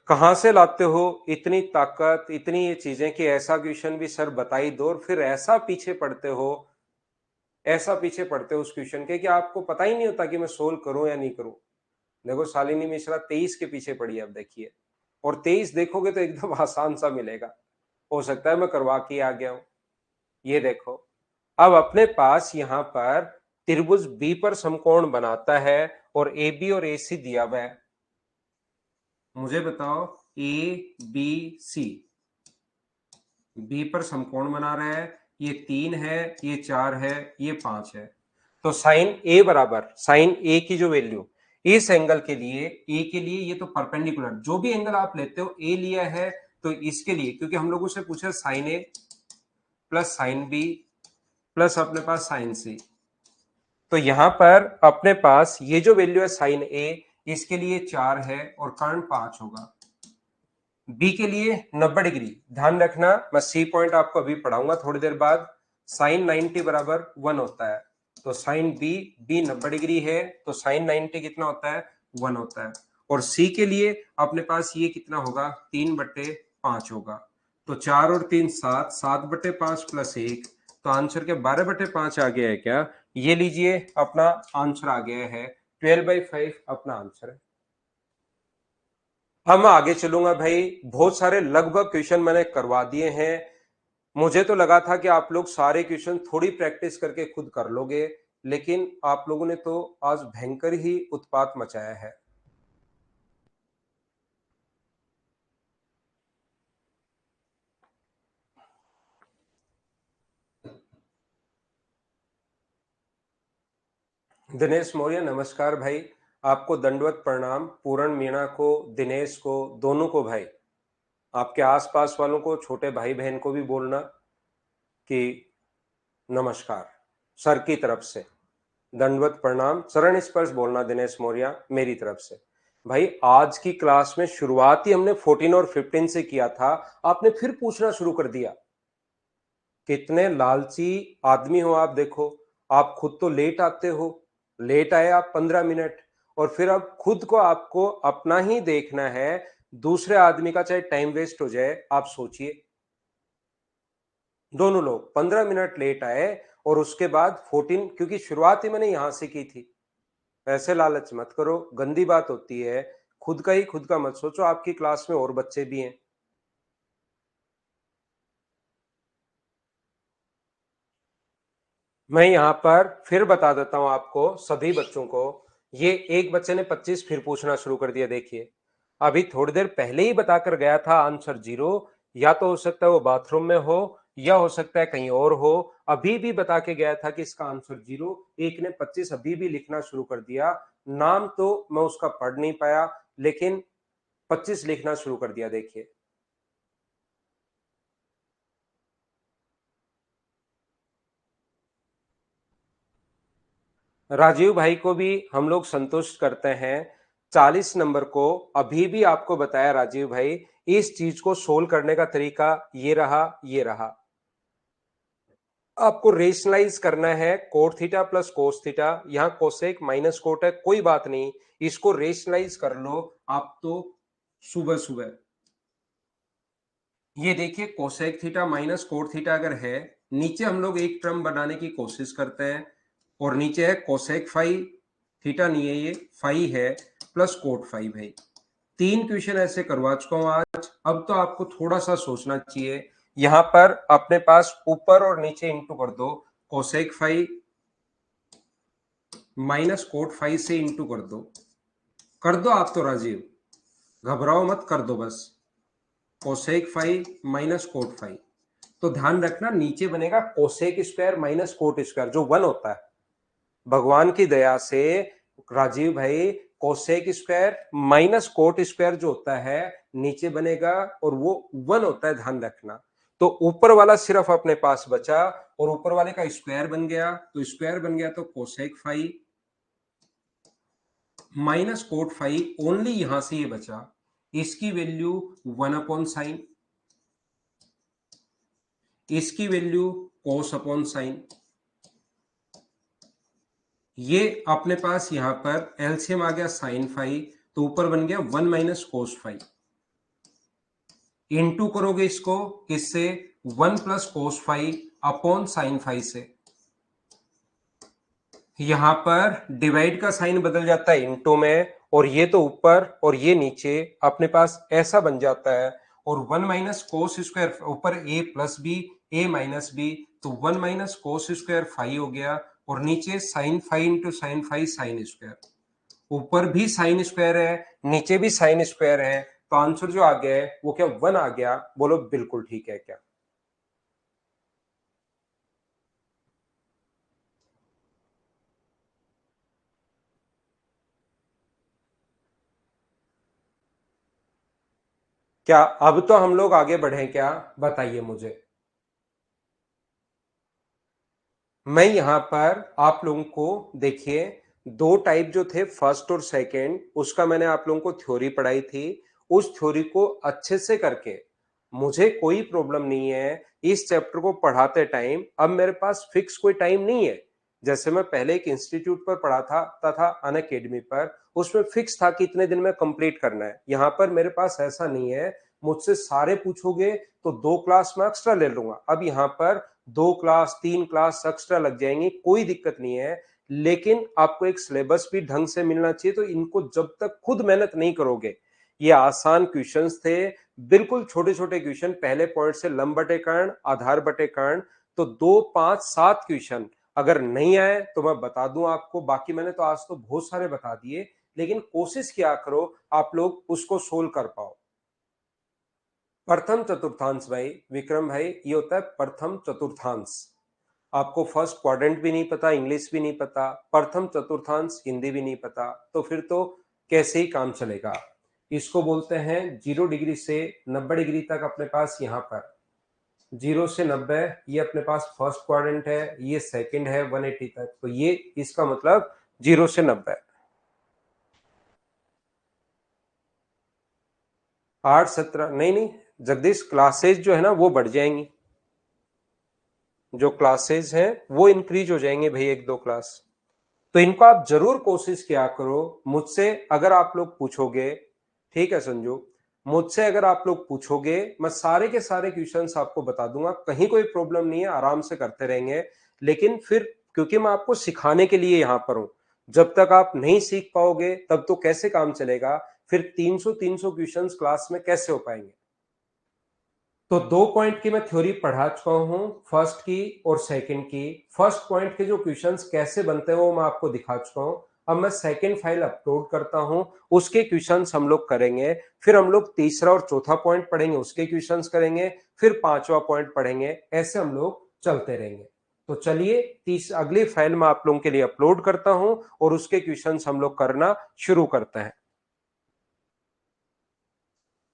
कहां से लाते हो इतनी ताकत, इतनी ये चीजें कि ऐसा क्वेश्चन भी सर बता ही दो और फिर ऐसा पीछे पड़ते हो, ऐसा पीछे पड़ते हो उस क्वेश्चन के कि आपको पता ही नहीं होता कि मैं सोल्व करूं या नहीं करूं। देखो शालिनी मिश्रा 23 के पीछे पड़ी है, अब देखिए, और 23 देखोगे तो एकदम आसान सा मिलेगा। हो सकता है मैं करवा के आ गया हूं। ये देखो, अब अपने पास यहां पर त्रिभुज बी पर समकोण बनाता है और ए बी और ए सी दिया हुआ है। मुझे बताओ ए बी सी बी पर समकोण बना रहा है, ये 3 है, ये 4 है, ये 5 है। तो साइन ए बराबर साइन ए की जो वैल्यू इस एंगल के लिए, ए के लिए ये तो परपेंडिकुलर, जो भी एंगल आप लेते हो ए लिया है तो इसके लिए, क्योंकि हम लोगों से पूछा साइन ए प्लस साइन बी प्लस अपने पास साइन सी, तो यहां पर अपने पास ये जो वैल्यू है साइन ए, इसके लिए 4 है और कर्ण 5 होगा। बी के लिए 90 डिग्री, ध्यान रखना मैं सी पॉइंट आपको अभी पढ़ाऊंगा थोड़ी देर बाद, साइन 90 बराबर 1 होता है। तो साइन बी, बी 90 डिग्री है तो साइन 90 कितना होता है? 1 होता है। और सी के लिए अपने पास ये कितना होगा? 3/5 होगा। तो 4 और 3 7, 7/5 प्लस 1, तो आंसर के 12/5 आ गया है क्या? ये लीजिए अपना आंसर आ गया है, 12/5 अपना आंसर है। अब मैं आगे चलूंगा भाई, बहुत सारे लगभग क्वेश्चन मैंने करवा दिए हैं। मुझे तो लगा था कि आप लोग सारे क्वेश्चन थोड़ी प्रैक्टिस करके खुद कर लोगे, लेकिन आप लोगों ने तो आज भयंकर ही उत्पात मचाया है। दिनेश मौर्य नमस्कार भाई, आपको दंडवत प्रणाम, पूरण मीणा को, दिनेश को, दोनों को भाई, आपके आसपास वालों को, छोटे भाई बहन को भी बोलना कि नमस्कार सर की तरफ से, दंडवत प्रणाम, चरण स्पर्श बोलना दिनेश मौर्य मेरी तरफ से। भाई आज की क्लास में शुरुआत ही हमने 14 और 15 से किया था, आपने फिर पूछना शुरू कर दिया। कितने लालची आदमी हो आप, देखो आप खुद तो लेट आते हो, लेट आए आप 15 मिनट, और फिर अब खुद को आपको अपना ही देखना है, दूसरे आदमी का चाहे टाइम वेस्ट हो जाए। आप सोचिए, दोनों लोग 15 मिनट लेट आए और उसके बाद 14, क्योंकि शुरुआत ही मैंने यहां से की थी। ऐसे लालच मत करो, गंदी बात होती है। खुद का ही खुद का मत सोचो, आपकी क्लास में और बच्चे भी हैं। मैं यहाँ पर फिर बता देता हूं आपको सभी बच्चों को। ये एक बच्चे ने 25 फिर पूछना शुरू कर दिया, देखिए अभी थोड़ी देर पहले ही बताकर गया था आंसर 0, या तो हो सकता है वो बाथरूम में हो या हो सकता है कहीं और हो। अभी भी बता के गया था कि इसका आंसर 0, एक ने 25 अभी भी लिखना शुरू कर दिया। नाम तो मैं उसका पढ़ नहीं पाया, लेकिन 25 लिखना शुरू कर दिया, देखिए। राजीव भाई को भी हम लोग संतुष्ट करते हैं। 40 नंबर को अभी भी आपको बताया राजीव भाई, इस चीज को सोल्व करने का तरीका ये रहा, ये रहा। आपको रेशनलाइज करना है, coat theta plus cos theta, यहां कोसेक माइनस कोट है, कोई बात नहीं, इसको रेशनलाइज कर लो आप तो सुबह सुबह। ये देखिए cosec theta minus cot theta अगर है, नीचे हम लोग एक टर्म बनाने की कोशिश करते हैं, और नीचे है कोसेक फाई, थीटा नहीं है ये, फाई है, प्लस कोट फाई। भाई 3 क्वेश्चन ऐसे करवा चुका हूं आज। अब तो आपको थोड़ा सा सोचना चाहिए, यहां पर अपने पास ऊपर और नीचे इंटू कर दो, cosec phi minus cot phi से इंटू कर दो आप तो राजीव, घबराओ मत, कर दो बस। Cosec phi minus cot phi, तो ध्यान रखना नीचे बनेगा cosec square minus cot square, जो 1 होता है। भगवान की दया से राजीव भाई, cosec square minus cot square जो होता है नीचे बनेगा, और वो 1 होता है, ध्यान रखना। तो ऊपर वाला सिर्फ अपने पास बचा, और ऊपर वाले का स्क्वायर बन गया, तो स्क्वायर बन गया तो cosec phi minus cot phi, only यहां से ये बचा, इसकी वैल्यू 1/sin, इसकी वैल्यू cos अपॉन साइन। ये अपने पास यहां पर एलसीएम आ गया साइन फाई, तो ऊपर बन गया 1 माइनस कोस फाई। इंटू करोगे इसको किससे, 1 plus cos phi upon sine phi से। यहां पर डिवाइड का साइन बदल जाता है इंटू में, और ये तो ऊपर और ये नीचे अपने पास ऐसा बन जाता है। और 1 माइनस कोस स्क्वायर, ऊपर ए प्लस बी, ए माइनस बी, तो 1 माइनस कोस स्क्वायर फाई हो गया, और नीचे sine phi into sine phi sine square. ऊपर भी साइन स्क्वायर है, नीचे भी साइन स्क्वायर है, तो आंसर जो आ गया है वो क्या 1 आ गया। बोलो बिल्कुल ठीक है क्या। क्या अब तो हम लोग आगे बढ़े क्या, बताइए मुझे। मैं यहां पर आप लोगों को देखिए, दो टाइप जो थे फर्स्ट और सेकंड, उसका मैंने आप लोगों को थ्योरी पढ़ाई थी। उस थ्योरी को अच्छे से करके मुझे कोई प्रॉब्लम नहीं है इस चैप्टर को पढ़ाते टाइम। अब मेरे पास फिक्स कोई टाइम नहीं है, जैसे मैं पहले एक इंस्टीट्यूट पर पढ़ा था तथा अन अकेडमी पर, उसमें फिक्स था कि इतने दिन में कंप्लीट करना है। यहां पर मेरे पास ऐसा नहीं है, मुझसे सारे पूछोगे तो 2 क्लास में एक्स्ट्रा ले लूंगा। अब यहाँ पर 2 क्लास 3 क्लास एक्स्ट्रा लग जाएंगी, कोई दिक्कत नहीं है। लेकिन आपको एक सिलेबस भी ढंग से मिलना चाहिए, तो इनको जब तक खुद मेहनत नहीं करोगे, ये आसान क्वेश्चंस थे, बिल्कुल छोटे छोटे क्वेश्चन, पहले पॉइंट से लंब बटे कर्ण, आधार बटे कर्ण, तो 2 5 7 क्वेश्चन अगर नहीं आए तो मैं बता दूं आपको, बाकी मैंने तो आज तो बहुत सारे बता दिए, लेकिन कोशिश किया करो आप लोग उसको सोल्व कर पाओ। प्रथम चतुर्थांश भाई विक्रम भाई, ये होता है प्रथम चतुर्थांश। आपको फर्स्ट क्वाड्रेंट भी नहीं पता, इंग्लिश भी नहीं पता, प्रथम चतुर्थांश हिंदी भी नहीं पता, तो फिर तो कैसे ही काम चलेगा। इसको बोलते हैं 0 डिग्री से 90 डिग्री तक अपने पास यहाँ पर 0 से 90, ये अपने पास फर्स्ट क्वाड्रेंट है, ये सेकंड है 180 तक, तो ये इसका मतलब 0 से 90। 8 17 नहीं नहीं जगदीश, क्लासेज जो है ना वो बढ़ जाएंगी, जो क्लासेस हैं वो इंक्रीज हो जाएंगे भाई, 1 2 क्लास। तो इनको आप जरूर कोशिश किया करो। मुझसे अगर आप लोग पूछोगे, ठीक है संजू, मुझसे अगर आप लोग पूछोगे, मैं सारे के सारे क्वेश्चंस आपको बता दूंगा, कहीं कोई प्रॉब्लम नहीं है, आराम से करते रहेंगे। लेकिन फिर क्योंकि मैं आपको सिखाने के लिए यहां पर हूं, जब तक आप नहीं सीख पाओगे तब तो कैसे काम चलेगा, फिर 300 क्वेश्चंस क्लास में कैसे हो पाएंगे। तो 2 पॉइंट की मैं थ्योरी पढ़ा चुका हूं, फर्स्ट की और सेकंड की। फर्स्ट पॉइंट के जो क्वेश्चंस कैसे बनते हैं वो मैं आपको दिखा चुका हूं। अब मैं सेकंड फाइल अपलोड करता हूं, उसके क्वेश्चंस हम लोग करेंगे। फिर हम लोग तीसरा और चौथा पॉइंट पढ़ेंगे, उसके क्वेश्चंस करेंगे। फिर पांचवा पॉइंट पढ़ेंगे, ऐसे हम लोग चलते रहेंगे। तो चलिए अगली फाइल में आप लोगों के लिए अपलोड करता हूं, और उसके क्वेश्चंस हम लोग करना शुरू करते हैं।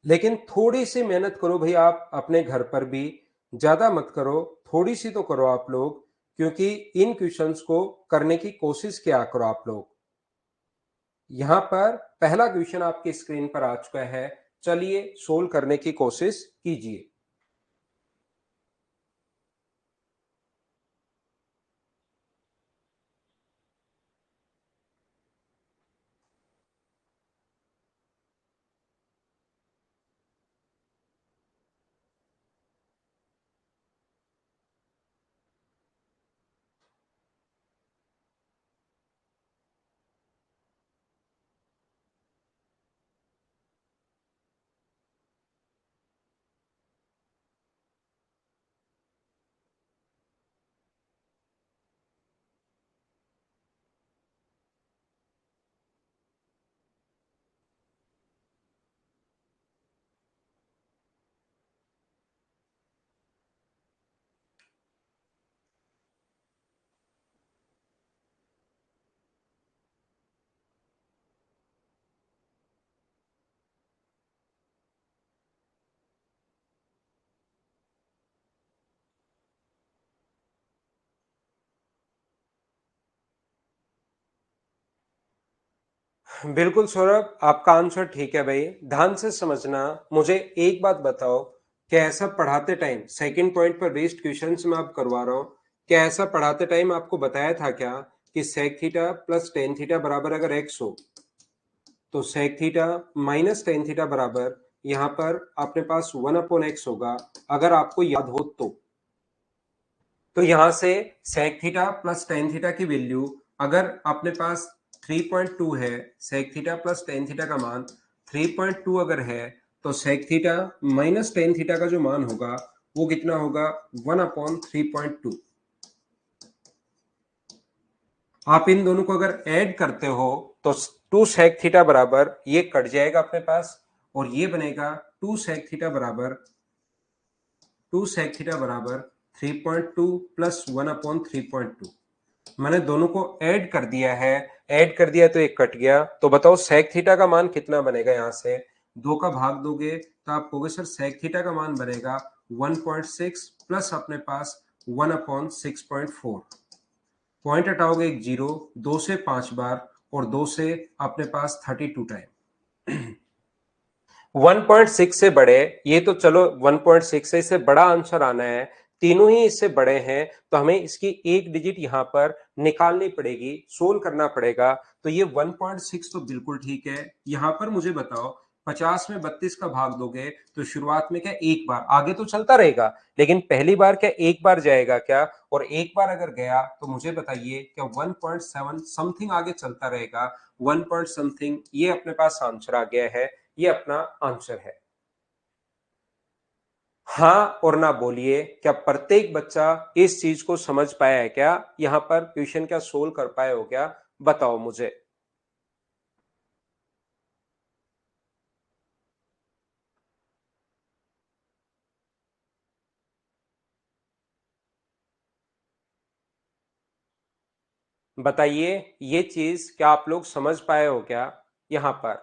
लेकिन थोड़ी सी मेहनत करो भाई आप अपने घर पर भी, ज्यादा मत करो, थोड़ी सी तो करो आप लोग, क्योंकि इन क्वेश्चंस को करने की कोशिश किया करो आप लोग। यहां पर पहला क्वेश्चन आपकी स्क्रीन पर आ चुका है, चलिए सोल्व करने की कोशिश कीजिए। बिल्कुल सौरभ, आपका आंसर ठीक है भाई, ध्यान से समझना। मुझे एक बात बताओ, क्या ऐसा पढ़ाते टाइम, सेकंड पॉइंट पर बेस्ड क्वेश्चंस मैं आप करवा रहा हूं, क्या ऐसा पढ़ाते टाइम आपको बताया था क्या कि sec theta plus tan theta बराबर अगर एक्स हो तो sec theta minus tan theta बराबर यहां पर अपने पास 1/x होगा, अगर आपको याद हो तो यहां से sec theta plus tan theta की वैल्यू अगर अपने पास 3.2 है, sec theta plus tan theta का मान 3.2 अगर है तो sec theta minus tan theta का जो मान होगा वो कितना होगा 1/3.2। आप इन दोनों को अगर ऐड करते हो तो 2 सेक थीटा बराबर ये कट जाएगा अपने पास और ये बनेगा 2 सेक थीटा बराबर 3.2 प्लस 1/3.2। मैंने दोनों को ऐड कर दिया है, ऐड कर दिया तो एक कट गया, तो बताओ सेक थीटा का मान कितना बनेगा। यहां से 2 का भाग दोगे तो आप कहोगे सर सेक थीटा का मान बनेगा 1.6 प्लस अपने पास 1/6.4। पॉइंट हटाओगे एक जीरो, 2 से 5 बार और 2 से अपने पास 32 टाइम। 1.6 से बड़े, ये तो चलो 1.6 से इससे बड़ा आंसर आना है, तीनों ही इससे बड़े हैं तो हमें इसकी एक डिजिट यहां पर निकालनी पड़ेगी, सोल्व करना पड़ेगा। तो ये 1.6 तो बिल्कुल ठीक है। यहां पर मुझे बताओ 50 में 32 का भाग दोगे तो शुरुआत में क्या एक बार, आगे तो चलता रहेगा लेकिन पहली बार क्या एक बार जाएगा क्या, और एक बार अगर गया तो मुझे बताइए क्या 1.7 समथिंग आगे चलता रहेगा, 1 पॉइंट समथिंग, ये अपने पास आंसर आ गया है, ये अपना आंसर है। हाँ और ना बोलिए, क्या प्रत्येक बच्चा इस चीज को समझ पाया है क्या, यहां पर क्वेश्चन क्या सोल्व कर पाए हो क्या, बताओ मुझे। बताइए ये चीज क्या आप लोग समझ पाए हो क्या यहां पर।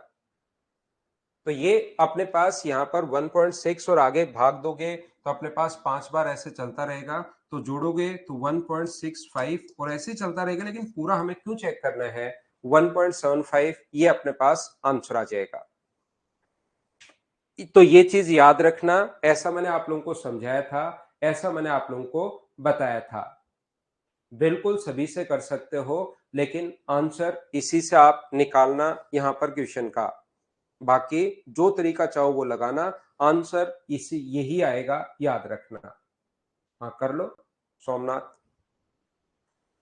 तो ये अपने पास यहाँ पर 1.6 और आगे भाग दोगे तो अपने पास 5 बार ऐसे चलता रहेगा, तो जोड़ोगे तो 1.65 और ऐसे चलता रहेगा, लेकिन पूरा हमें क्यों चेक करना है 1.75, ये अपने पास आंसर आ जाएगा। तो ये चीज याद रखना, ऐसा मैंने आप लोगों को समझाया था, ऐसा मैंने आप लोगों को बताया था। बिल्कुल सभी से कर सकते हो लेकिन आंसर इसी से आप निकालना यहां पर क्वेश्चन का, बाकी जो तरीका चाहो वो लगाना, आंसर इसी यही आएगा, याद रखना। हाँ कर लो सोमनाथ।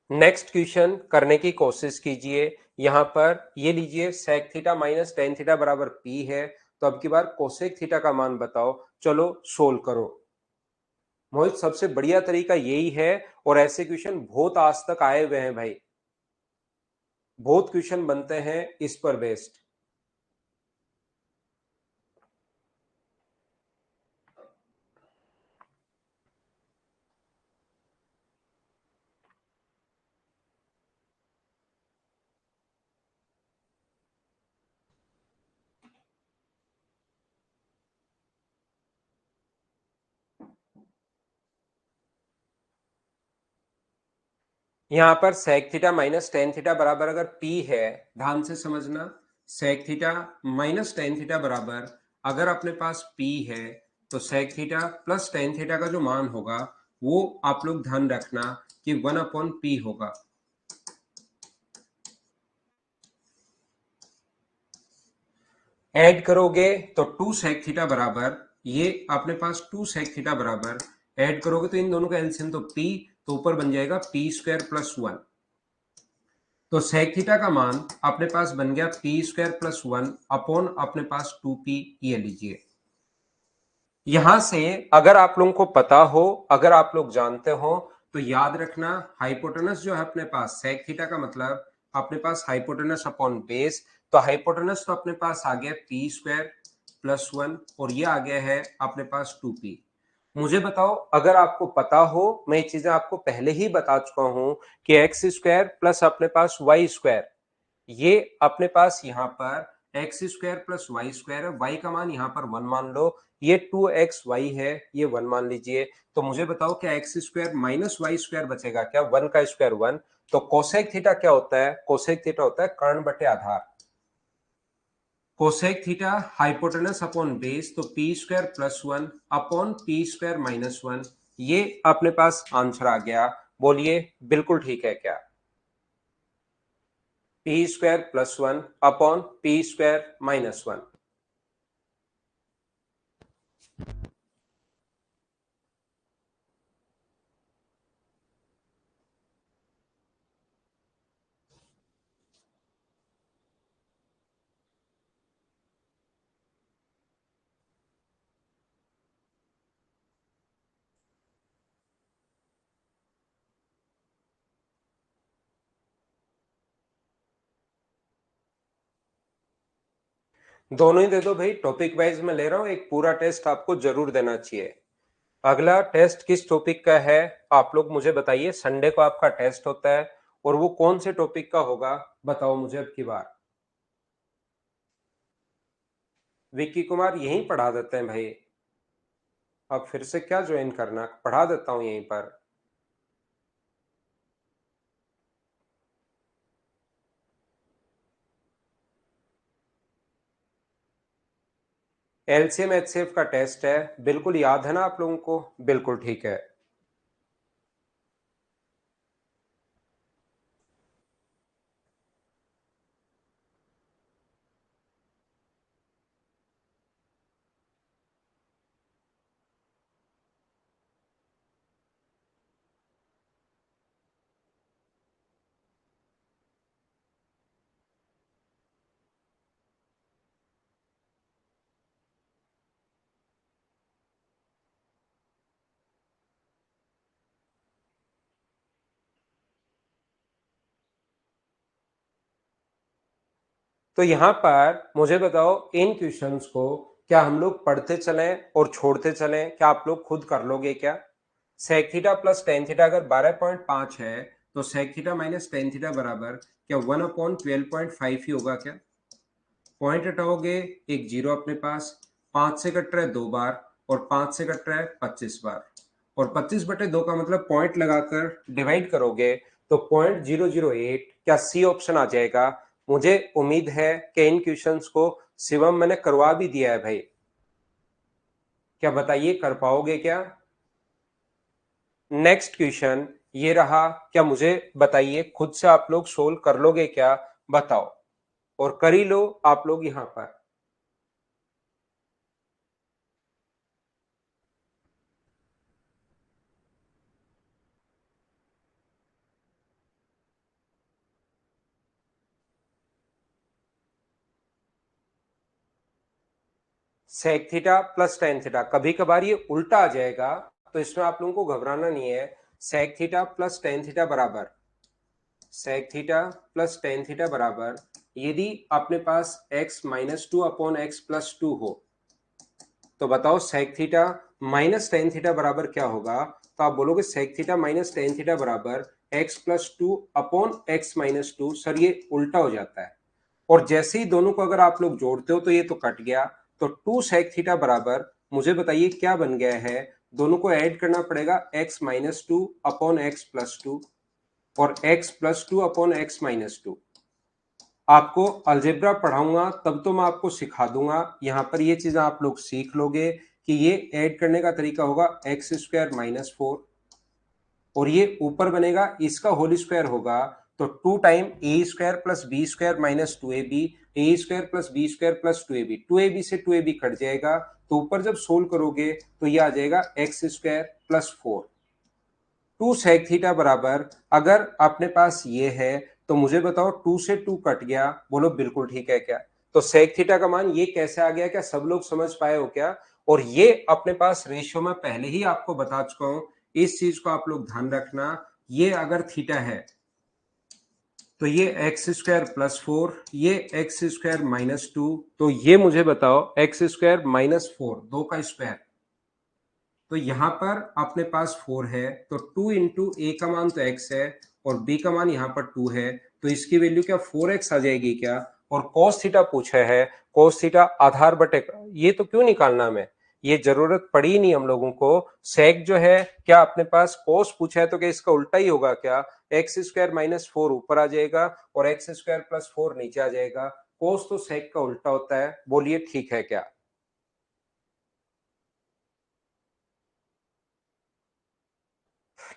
नेक्स्ट क्वेश्चन करने की कोशिश कीजिए। यहां पर ये लीजिए sec theta minus tan theta बराबर पी है, तो अब की बार कोसेक थीटा का मान बताओ, चलो सोल्व करो। मोहित सबसे बढ़िया तरीका यही है और ऐसे क्वेश्चन बहुत आज तक आए हुए हैं भाई, बहुत क्वेश्चन बनते हैं इस पर बेस्ड। यहां पर sec theta minus tan theta बराबर अगर P है, ध्यान से समझना, sec theta minus tan theta बराबर अगर अपने पास P है तो sec theta plus tan theta का जो मान होगा वो आप लोग ध्यान रखना कि 1/P होगा। ऐड करोगे तो 2 सेक थीटा बराबर, ये अपने पास 2 सेक थीटा बराबर, ऐड करोगे तो इन दोनों का एलसीएम तो P, तो ऊपर बन जाएगा P² + 1। तो सेक थीटा का मान अपने पास बन गया P² + 1 अपॉन अपने पास 2P, ये लीजिए। यहां से अगर आप लोगों को पता हो, अगर आप लोग जानते हो तो याद रखना, हाइपोटेनस जो है अपने पास सेक थीटा का मतलब अपने पास हाइपोटेनस अपॉन बेस, तो हाइपोटेनस तो अपने पास आ गया P² + 1 और ये आ गया है अपने पास 2P। मुझे बताओ अगर आपको पता हो, मैं ये चीजें आपको पहले ही बता चुका हूं कि x² प्लस अपने पास y², ये अपने पास यहां पर x² + y² है, y का मान यहां पर 1 मान लो, ये 2xy है, ये 1 मान लीजिए। तो मुझे बताओ क्या x² माइनस y² बचेगा क्या, 1 का स्क्वायर 1। तो कोसेक थीटा क्या होता है, कोसेक थीटा होता है कर्ण बटे आधार। Cosec theta hypotenuse upon base, तो p square plus one upon p square minus one, ये अपने पास आंसर आ गया। बोलिए बिल्कुल ठीक है क्या? P square plus one upon p square minus one. दोनों ही दे दो भाई, टॉपिक वाइज में ले रहा हूं, एक पूरा टेस्ट आपको जरूर देना चाहिए। अगला टेस्ट किस टॉपिक का है आप लोग मुझे बताइए। संडे को आपका टेस्ट होता है और वो कौन से टॉपिक का होगा बताओ मुझे अब की बार। विक्की कुमार यहीं पढ़ा देते हैं भाई, अब फिर से क्या ज्वाइन करना, पढ़ा देता हूं यहीं पर। एलसीएम एचसीएफ का टेस्ट है, बिल्कुल याद है ना आप लोगों को? बिल्कुल ठीक है। तो यहां पर मुझे बताओ, इन क्वेश्चंस को क्या हम लोग पढ़ते चलें और छोड़ते चलें, क्या आप लोग खुद कर लोगे क्या? Sec theta plus tan theta अगर 12.5 है तो sec theta minus tan theta बराबर क्या 1/12.5 ही होगा क्या? पॉइंट हटाओगे, एक जीरो अपने पास, 5 से कट रहा है 2 बार और 5 से कट रहा है 25 बार, और 25/2 का मतलब पॉइंट लगाकर डिवाइड करोगे तो 0.008, क्या सी ऑप्शन आ जाएगा? मुझे उम्मीद है कि इन क्वेश्चंस को शिवम मैंने करवा भी दिया है भाई, क्या बताइए कर पाओगे क्या? नेक्स्ट क्वेश्चन ये रहा, क्या मुझे बताइए खुद से आप लोग सोल्व कर लोगे क्या? बताओ, और कर ही लो आप लोग यहां पर। Sec theta plus tan theta, कभी कभार ये उल्टा आ जाएगा तो इसमें आप लोगों को घबराना नहीं है। Sec theta plus tan theta बराबर, sec theta plus tan theta बराबर, यदि अपने पास x minus two upon x plus two हो तो बताओ sec theta minus tan theta बराबर क्या होगा? तो आप बोलोगे sec theta minus tan theta बराबर x plus two upon x minus two. Sir ये उल्टा हो जाता है, और जैसे ही दोनों को अगर आप लोग जोड़ते हो तो ये तो कट गया, तो टू सेक थीटा बराबर मुझे बताइए क्या बन गया है? दोनों को ऐड करना पड़ेगा, x minus two upon x plus to और x plus two upon x minus to. आपको अलजेब्रा पढ़ाऊंगा तब तो मैं आपको सिखा दूंगा, यहाँ पर ये चीजें आप लोग सीख लोगे कि ये ऐड करने का तरीका होगा एक्स स्क्वायर माइनस फोर, और ये ऊपर बनेगा इसका होल स्क्वायर होगा, तो 2 time A square plus B square minus two A square plus B square plus two A B से टू ए बी कट जाएगा, तो ऊपर जब सोल्व करोगे तो ये आ जाएगा x square plus four. Two sec theta बराबर, अगर अपने पास ये है तो मुझे बताओ टू से टू कट गया, बोलो बिल्कुल ठीक है क्या? तो सेक थीटा का मान ये कैसे आ गया, क्या सब लोग समझ पाए हो क्या? और ये अपने पास रेशियो में पहले ही आपको बता चुका हूं, इस चीज को आप लोग ध्यान रखना। ये अगर थीटा है तो ये एक्स स्क्वायर प्लस फोर, ये एक्स स्क्वायर माइनस टू, तो ये मुझे बताओ एक्स स्क्वायर माइनस फोर, दो का स्क्वायर, तो यहां पर अपने पास फोर है, तो टू इंटू ए का मान तो एक्स है और बी का मान यहाँ पर टू है, तो इसकी वैल्यू क्या 4x आ जाएगी क्या? और cos थीटा पूछा है, cos थीटा आधार बटे, ये तो क्यों निकालना, में ये जरूरत पड़ी नहीं हम लोगों को। सेक जो है, क्या अपने पास cos पूछा है तो क्या इसका उल्टा ही होगा क्या? एक्स स्क्वायर माइनस फोर ऊपर आ जाएगा और एक्स स्क्वायर प्लस फोर नीचे आ जाएगा, कोस तो सेक का उल्टा होता है, बोलिए ठीक है क्या?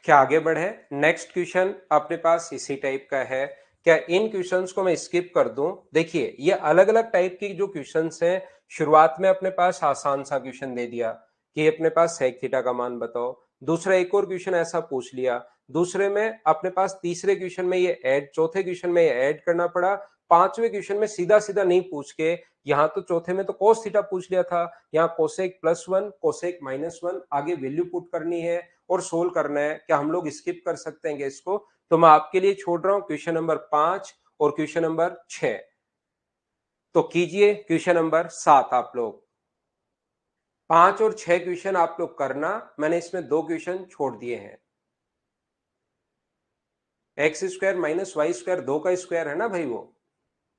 क्या आगे बढ़े? नेक्स्ट क्वेश्चन अपने पास इसी टाइप का है। क्या इन क्वेश्चंस को मैं स्किप कर दूं? देखिए ये अलग अलग टाइप की जो क्वेश्चंस हैं, शुरुआत में अपने पास आसान सा क्वेश्चन दे दिया कि अपने पास सेक थीटा का मान बताओ। दूसरा एक और क्वेश्चन ऐसा पूछ लिया। दूसरे में अपने पास तीसरे क्वेश्चन में ये ऐड, चौथे क्वेश्चन में ये ऐड करना पड़ा। पांचवें क्वेश्चन में सीधा सीधा नहीं पूछ के, यहाँ तो चौथे में तो कोस थीटा पूछ लिया था, यहाँ कोसेक +1 कोसेक -1 आगे वैल्यू पुट करनी है और सोल्व करना है। क्या हम लोग स्किप कर सकते हैं इसको? तो मैं आपके लिए छोड़ रहा हूं क्वेश्चन नंबर 5 और क्वेश्चन नंबर 6। तो कीजिए क्वेश्चन नंबर 7 आप लोग। 5 और 6 क्वेश्चन आप लोग करना, मैंने इसमें 2 क्वेश्चन छोड़ दिए हैं। X square minus y square 2 का स्क्वायर है ना भाई, वो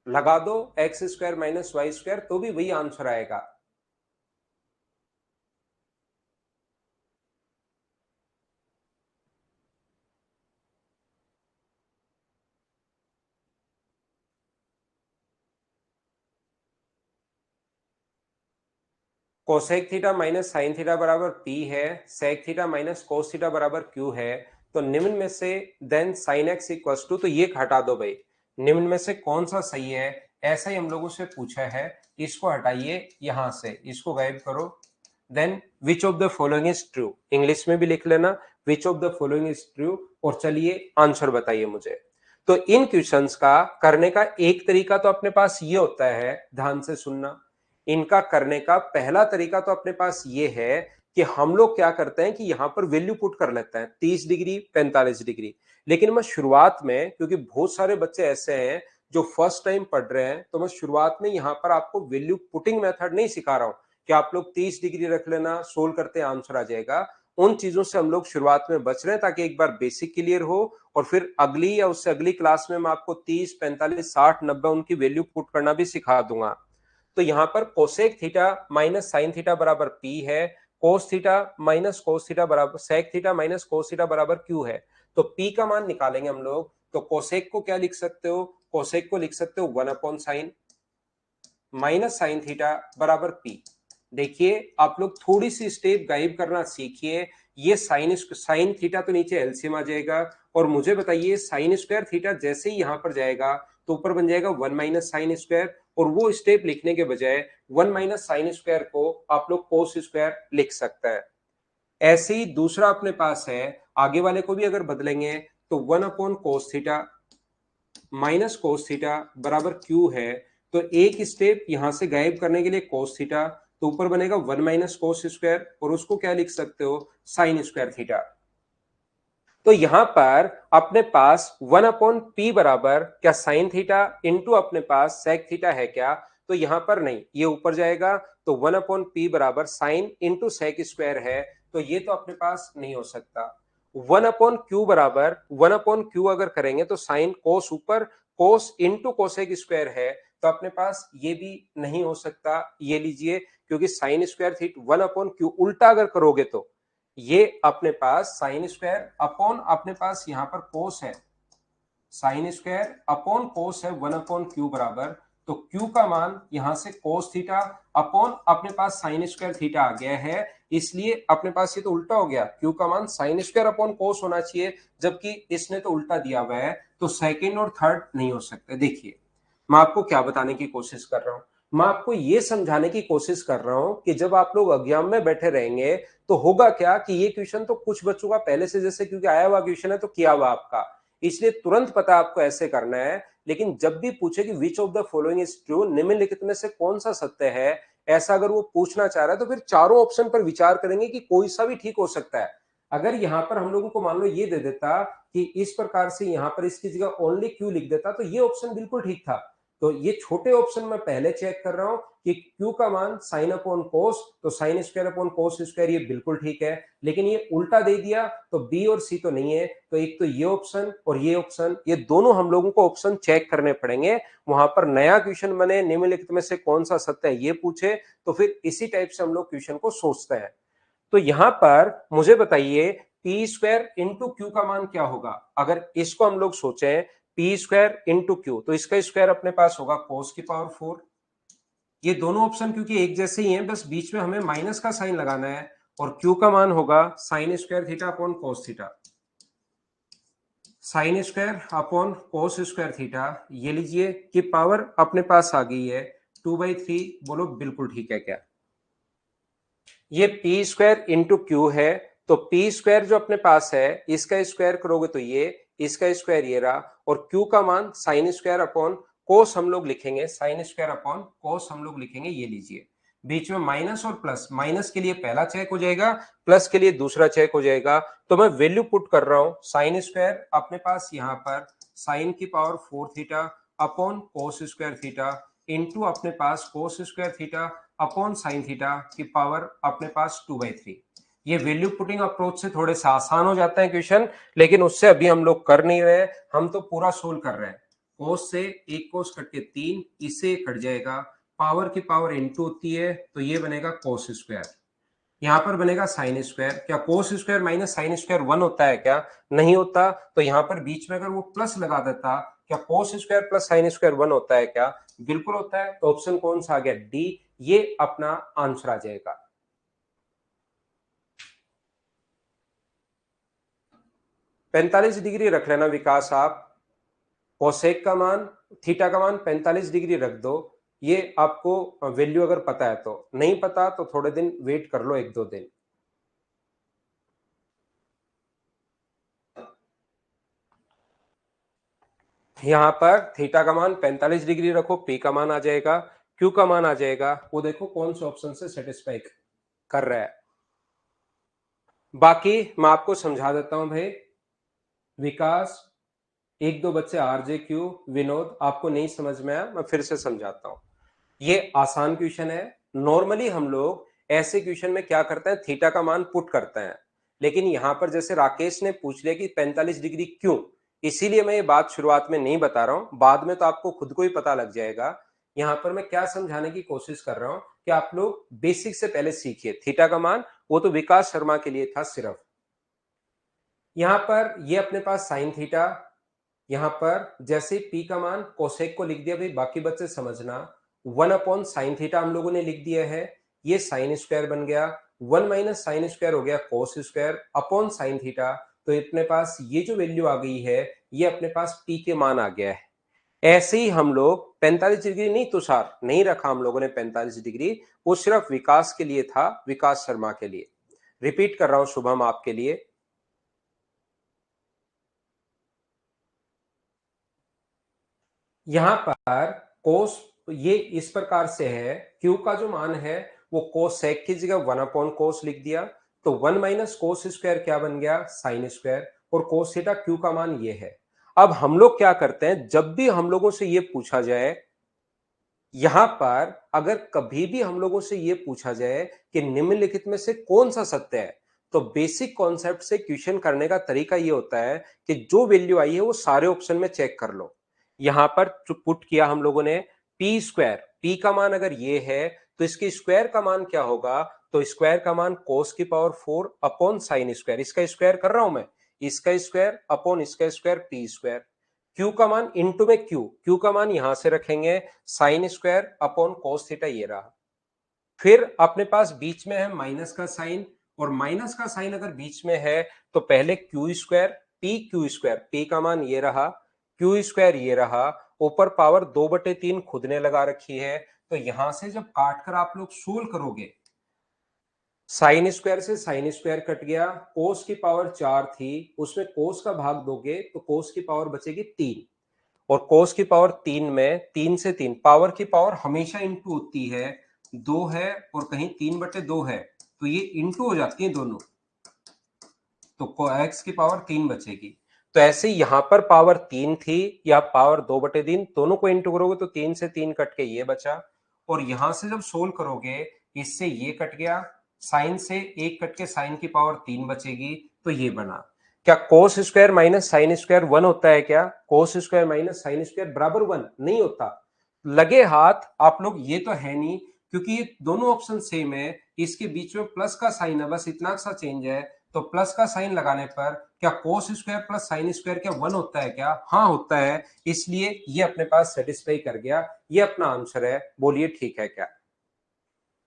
लगा दो x square minus y square तो भी वही आंसर आएगा। Cosec theta minus sine theta बराबर पी है, sec theta minus cos theta बराबर क्यू है। तो निम्न में से then sine x equals two, तो ये हटा दो भाई, निम्न में से कौन सा सही है, ऐसा ही हम लोगों से पूछा है। इसको हटाइए यहां से, इसको गायब करो। Then which of the following is true, English में भी लिख लेना which of the following is true, और चलिए आंसर बताइए मुझे। तो इन क्वेश्चंस का करने का एक तरीका तो अपने पास ये होता है, ध्यान से सुनना। इनका करने का पहला तरीका तो अपने पास ये है कि हम लोग क्या करते हैं कि यहां पर वैल्यू पुट कर लेते हैं 30 डिग्री 45 डिग्री। लेकिन मैं शुरुआत में, क्योंकि बहुत सारे बच्चे ऐसे हैं जो फर्स्ट टाइम पढ़ रहे हैं, तो मैं शुरुआत में यहां पर आपको वैल्यू पुटिंग मेथड नहीं सिखा रहा हूं कि आप लोग 30 डिग्री रख लेना, सोल्व करते आंसर आ जाएगा। उन चीजों से हम लोग शुरुआत में बच रहे हैं ताकि एक बार बेसिक क्लियर हो, और फिर अगली या उससे अगली क्लास में मैं आपको 30 45 60 90 उनकी वैल्यू पुट करना भी सिखा दूंगा। तो यहां पर cosec theta minus sine theta बराबर पी है, cos theta minus cos theta बराबर sec theta minus cos theta बराबर क्यू है। तो पी का मान निकालेंगे हम लोग। तो कोसेक को क्या लिख सकते हो? कोसेक को लिख सकते हो 1/sin माइनस साइन थीटा बराबर पी। देखिए आप लोग थोड़ी सी स्टेप गायब करना सीखिए। ये साइन थीटा तो नीचे एलसीएम आ जाएगा, और मुझे बताइए साइन स्क्वायर थीटा जैसे ही यहां पर जाएगा तो ऊपर बन जाएगा 1 माइनस साइन स्क्वायर, और वो स्टेप लिखने के बजाय 1 माइनस साइन स्क्वायर को आप लोग कोस स्क्वायर लिख सकते हैं। ऐसे ही दूसरा अपने पास है, आगे वाले को भी अगर बदलेंगे तो 1/cos theta minus cos theta बराबर क्यू है। तो एक स्टेप यहां से गायब करने के लिए कोस थीटा, तो ऊपर बनेगा 1 माइनस कोस स्क्वायर, और उसको क्या लिख सकते हो? Sine square theta. तो यहां पर अपने पास 1/p बराबर क्या साइन थीटा इंटू अपने पास सेक थीटा है क्या? तो यहां पर नहीं, ये ऊपर जाएगा, तो 1/p बराबर साइन इंटू सेक स्क्वायर है। तो ये तो अपने पास नहीं हो सकता। 1/q बराबर 1/q अगर करेंगे तो साइन कोस ऊपर, कोस इंटू कोसेक स्क्वायर है, तो अपने पास ये भी नहीं हो सकता। ये लीजिए, क्योंकि साइन स्क्वायर थीटा 1/q उल्टा अगर करोगे तो ये अपने पास साइन स्क्वायर अपॉन अपने पास यहां पर कोस है, साइन स्क्वायर अपॉन कोस है 1/क्यू बराबर। तो क्यू का मान यहां से कोस थीटा अपॉन अपने पास साइन स्क्वायर थीटा आ गया है, इसलिए अपने पास ये तो उल्टा हो गया, क्यू का मान साइन स्क्वायर अपॉन कोस होना चाहिए, जबकि इसने तो उल्टा दिया हुआ है। तो सेकंड और थर्ड नहीं हो सकते। देखिए मैं आपको क्या बताने की कोशिश कर रहा हूं, मैं आपको यह समझाने की कोशिश कर रहा हूं कि जब आप लोग एग्जाम में बैठे रहेंगे तो होगा क्या कि ये क्वेश्चन तो कुछ बच्चों का पहले से, जैसे क्योंकि आया हुआ क्वेश्चन है तो किया हुआ आपका, इसलिए तुरंत पता आपको ऐसे करना है। लेकिन जब भी पूछे कि विच of the following is true, निम्नलिखित में से कौन सा सत्य है, ऐसा अगर वो पूछना चाह रहा है तो फिर चारों ऑप्शन पर विचार करेंगे कि कोई सा भी ठीक हो सकता है। अगर यहां पर हम लोगों को मान लो ये दे देता कि इस प्रकार से यहां पर इसकी जगह ओनली क्यू लिख देता, तो ये ऑप्शन बिल्कुल ठीक था। तो ये छोटे ऑप्शन में पहले चेक कर रहा हूं कि क्यू का मान साइन अपॉन कोस, तो sine square upon cos square ये बिल्कुल ठीक है। लेकिन ये उल्टा दे दिया तो बी और सी तो नहीं है, तो एक तो ये ऑप्शन और ये ऑप्शन, ये दोनों हम लोगों को ऑप्शन चेक करने पड़ेंगे। वहां पर नया क्वेश्चन बने, निम्नलिखित में से कौन सा सत्य है ये पूछे, तो फिर इसी टाइप से हम लोग क्वेश्चन को सोचते हैं। तो यहां पर मुझे बताइए पी स्क्वायर इंटू क्यू का मान क्या होगा? अगर इसको हम लोग सोचें, पी स्क्वायर इंटू क्यू, तो इसका स्क्वायर अपने पास होगा कोस की पावर 4। ये दोनों ऑप्शन क्योंकि एक जैसे ही हैं, बस बीच में हमें माइनस का साइन लगाना है, और क्यू का मान होगा sine square theta upon cos theta. Sine square upon cos square theta, ये लीजिए कि पावर अपने पास आ गई है 2/3। बोलो बिल्कुल ठीक है क्या? ये पी स्क्वायर इंटू क्यू है, तो पी स्क्वायर जो अपने पास है इसका स्क्वायर करोगे तो ये, इसका स्क्वायर ये रहा, और क्यू का मान साइन स्क्वायर अपॉन कोस हम लोग लिखेंगे, साइन स्क्वायर अपॉन कोस हम लोग लिखेंगे, ये लीजिए। बीच में माइनस और प्लस, माइनस के लिए पहला चेक हो जाएगा, प्लस के लिए दूसरा चेक हो जाएगा। तो मैं वैल्यू पुट कर रहा हूं, साइन स्क्वायर अपने पास यहां पर साइन की power 4 theta upon cos square theta into अपने पास cos square theta upon sine theta की पावर अपने पास 2/3। ये वैल्यू पुटिंग अप्रोच से थोड़े से आसान हो जाता है क्वेश्चन, लेकिन उससे अभी हम लोग कर नहीं रहे, हम तो पूरा सोल्व कर रहे हैं। कोस से एक कोस कट के 3, इससे कट जाएगा, पावर की पावर इनटू होती है, तो ये बनेगा कोस स्क्वायर, यहाँ पर बनेगा साइन स्क्वायर। क्या cos square minus sine square 1 होता है क्या? नहीं होता। तो यहाँ पर बीच में अगर वो प्लस लगा देता, क्या cos square plus sine square 1 होता है क्या? बिल्कुल होता है। तो ऑप्शन कौन सा आ गया? डी, ये अपना आंसर आ जाएगा। 45 डिग्री रख लेना विकास आप, कोसेक का मान, थीटा का मान 45 डिग्री रख दो। ये आपको वैल्यू अगर पता है, तो नहीं पता तो थोड़े दिन वेट कर लो, 1-2 दिन। यहां पर थीटा का मान 45 डिग्री रखो, पी का मान आ जाएगा, क्यू का मान आ जाएगा, वो देखो कौन से ऑप्शन से सेटिस्फाई कर रहा है। बाकी मैं आपको समझा देता हूं भाई। विकास, 1-2 बच्चे आरजे क्यू, विनोद, आपको नहीं समझ में आया, मैं फिर से समझाता हूं। ये आसान क्वेश्चन है। नॉर्मली हम लोग ऐसे क्वेश्चन में क्या करते हैं, थीटा का मान पुट करते हैं, लेकिन यहां पर जैसे राकेश ने पूछ लिया कि 45 डिग्री क्यों, इसीलिए मैं ये बात शुरुआत में नहीं बता रहा हूं, बाद में तो आपको खुद को ही पता लग जाएगा। यहां पर मैं क्या समझाने की कोशिश कर रहा हूं कि आप लोग बेसिक से पहले सीखिए। थीटा का मान वो तो विकास शर्मा के लिए था सिर्फ। यहां पर ये अपने पास साइन थीटा, यहां पर जैसे पी का मान कोसेक को लिख दिया भाई, बाकी बच्चे समझना, 1 अपॉन साइन थीटा हम लोगों ने लिख दिया है, ये साइन स्क्वायर बन गया, 1 माइनस साइन स्क्वायर हो गया cos square upon sine theta. तो अपने पास ये जो वैल्यू आ गई है, ये अपने पास पी के मान आ गया है। ऐसे ही हम लोग 45 डिग्री नहीं, तुषार नहीं रखा हम लोगों ने 45 डिग्री, वो सिर्फ विकास के लिए था, विकास शर्मा के लिए। रिपीट कर रहा हूं शुभम आपके लिए। यहां पर कोस ये इस प्रकार से है, क्यू का जो मान है वो कोस सेक की जगह 1 अपॉन कोस लिख दिया, तो 1 माइनस कोस स्क्वायर क्या बन गया? साइन स्क्वायर, और कोस थीटा क्यू का मान ये है। अब हम लोग क्या करते हैं, जब भी हम लोगों से ये पूछा जाए, यहां पर अगर कभी भी हम लोगों से ये पूछा जाए कि निम्नलिखित में से कौन सा सत्य है, तो बेसिक कॉन्सेप्ट से क्वेश्चन करने का तरीका ये होता है कि जो वैल्यू आई है वो सारे ऑप्शन में चेक कर लो। यहां पर जो पुट किया हम लोगों ने पी स्क्वायर, पी का मान अगर ये है तो इसके स्क्वायर का मान क्या होगा? तो स्क्वायर का मान कोस की पावर 4 अपॉन साइन स्क्वायर, इसका स्क्वायर कर रहा हूं मैं, इसका स्क्वायर अपॉन इसका स्क्वायर, पी स्क्वायर। क्यू का मान इंटू में क्यू, क्यू का मान यहां से रखेंगे sine square upon cos theta, ये रहा। फिर अपने पास बीच में है माइनस का साइन, और माइनस का साइन अगर बीच में है तो पहले Q square, P Q square, P का मान ये रहा, क्यू स्क्वायर ये रहा, ऊपर पावर 2/3 खुद ने लगा रखी है। तो यहां से जब काट कर आप लोग सोल्व करोगे, साइन स्क्वायर से साइन स्क्वायर कट गया, कोस की पावर 4 थी, उसमें कोस का भाग दोगे तो कोस की पावर बचेगी 3, और कोस की पावर 3 में 3 से 3, पावर की पावर हमेशा इंटू होती है, 2 है और कहीं 3/2 है, तो ये इंटू हो जाती है दोनों, तो एक्स की पावर 3 बचेगी। तो ऐसे यहां पर पावर 3 थी या पावर 2/3, दोनों को इंटू करोगे तो 3 से 3 कट के ये बचा, और यहां से जब सोल्व करोगे इससे ये कट गया, साइन से एक कट के साइन की पावर 3 बचेगी, तो ये बना। क्या cos square minus sine square 1 होता है क्या? Cos square minus sine square बराबर 1 नहीं होता। लगे हाथ आप लोग, ये तो है नहीं, क्योंकि ये दोनों ऑप्शन सेम है, इसके बीच में प्लस का साइन है, बस इतना सा चेंज है, तो प्लस का साइन लगाने पर क्या cos square plus sine square क्या 1 होता है क्या? हाँ होता है, इसलिए ये अपने पास सेटिस्फाई कर गया, ये अपना आंसर है। बोलिए ठीक है क्या?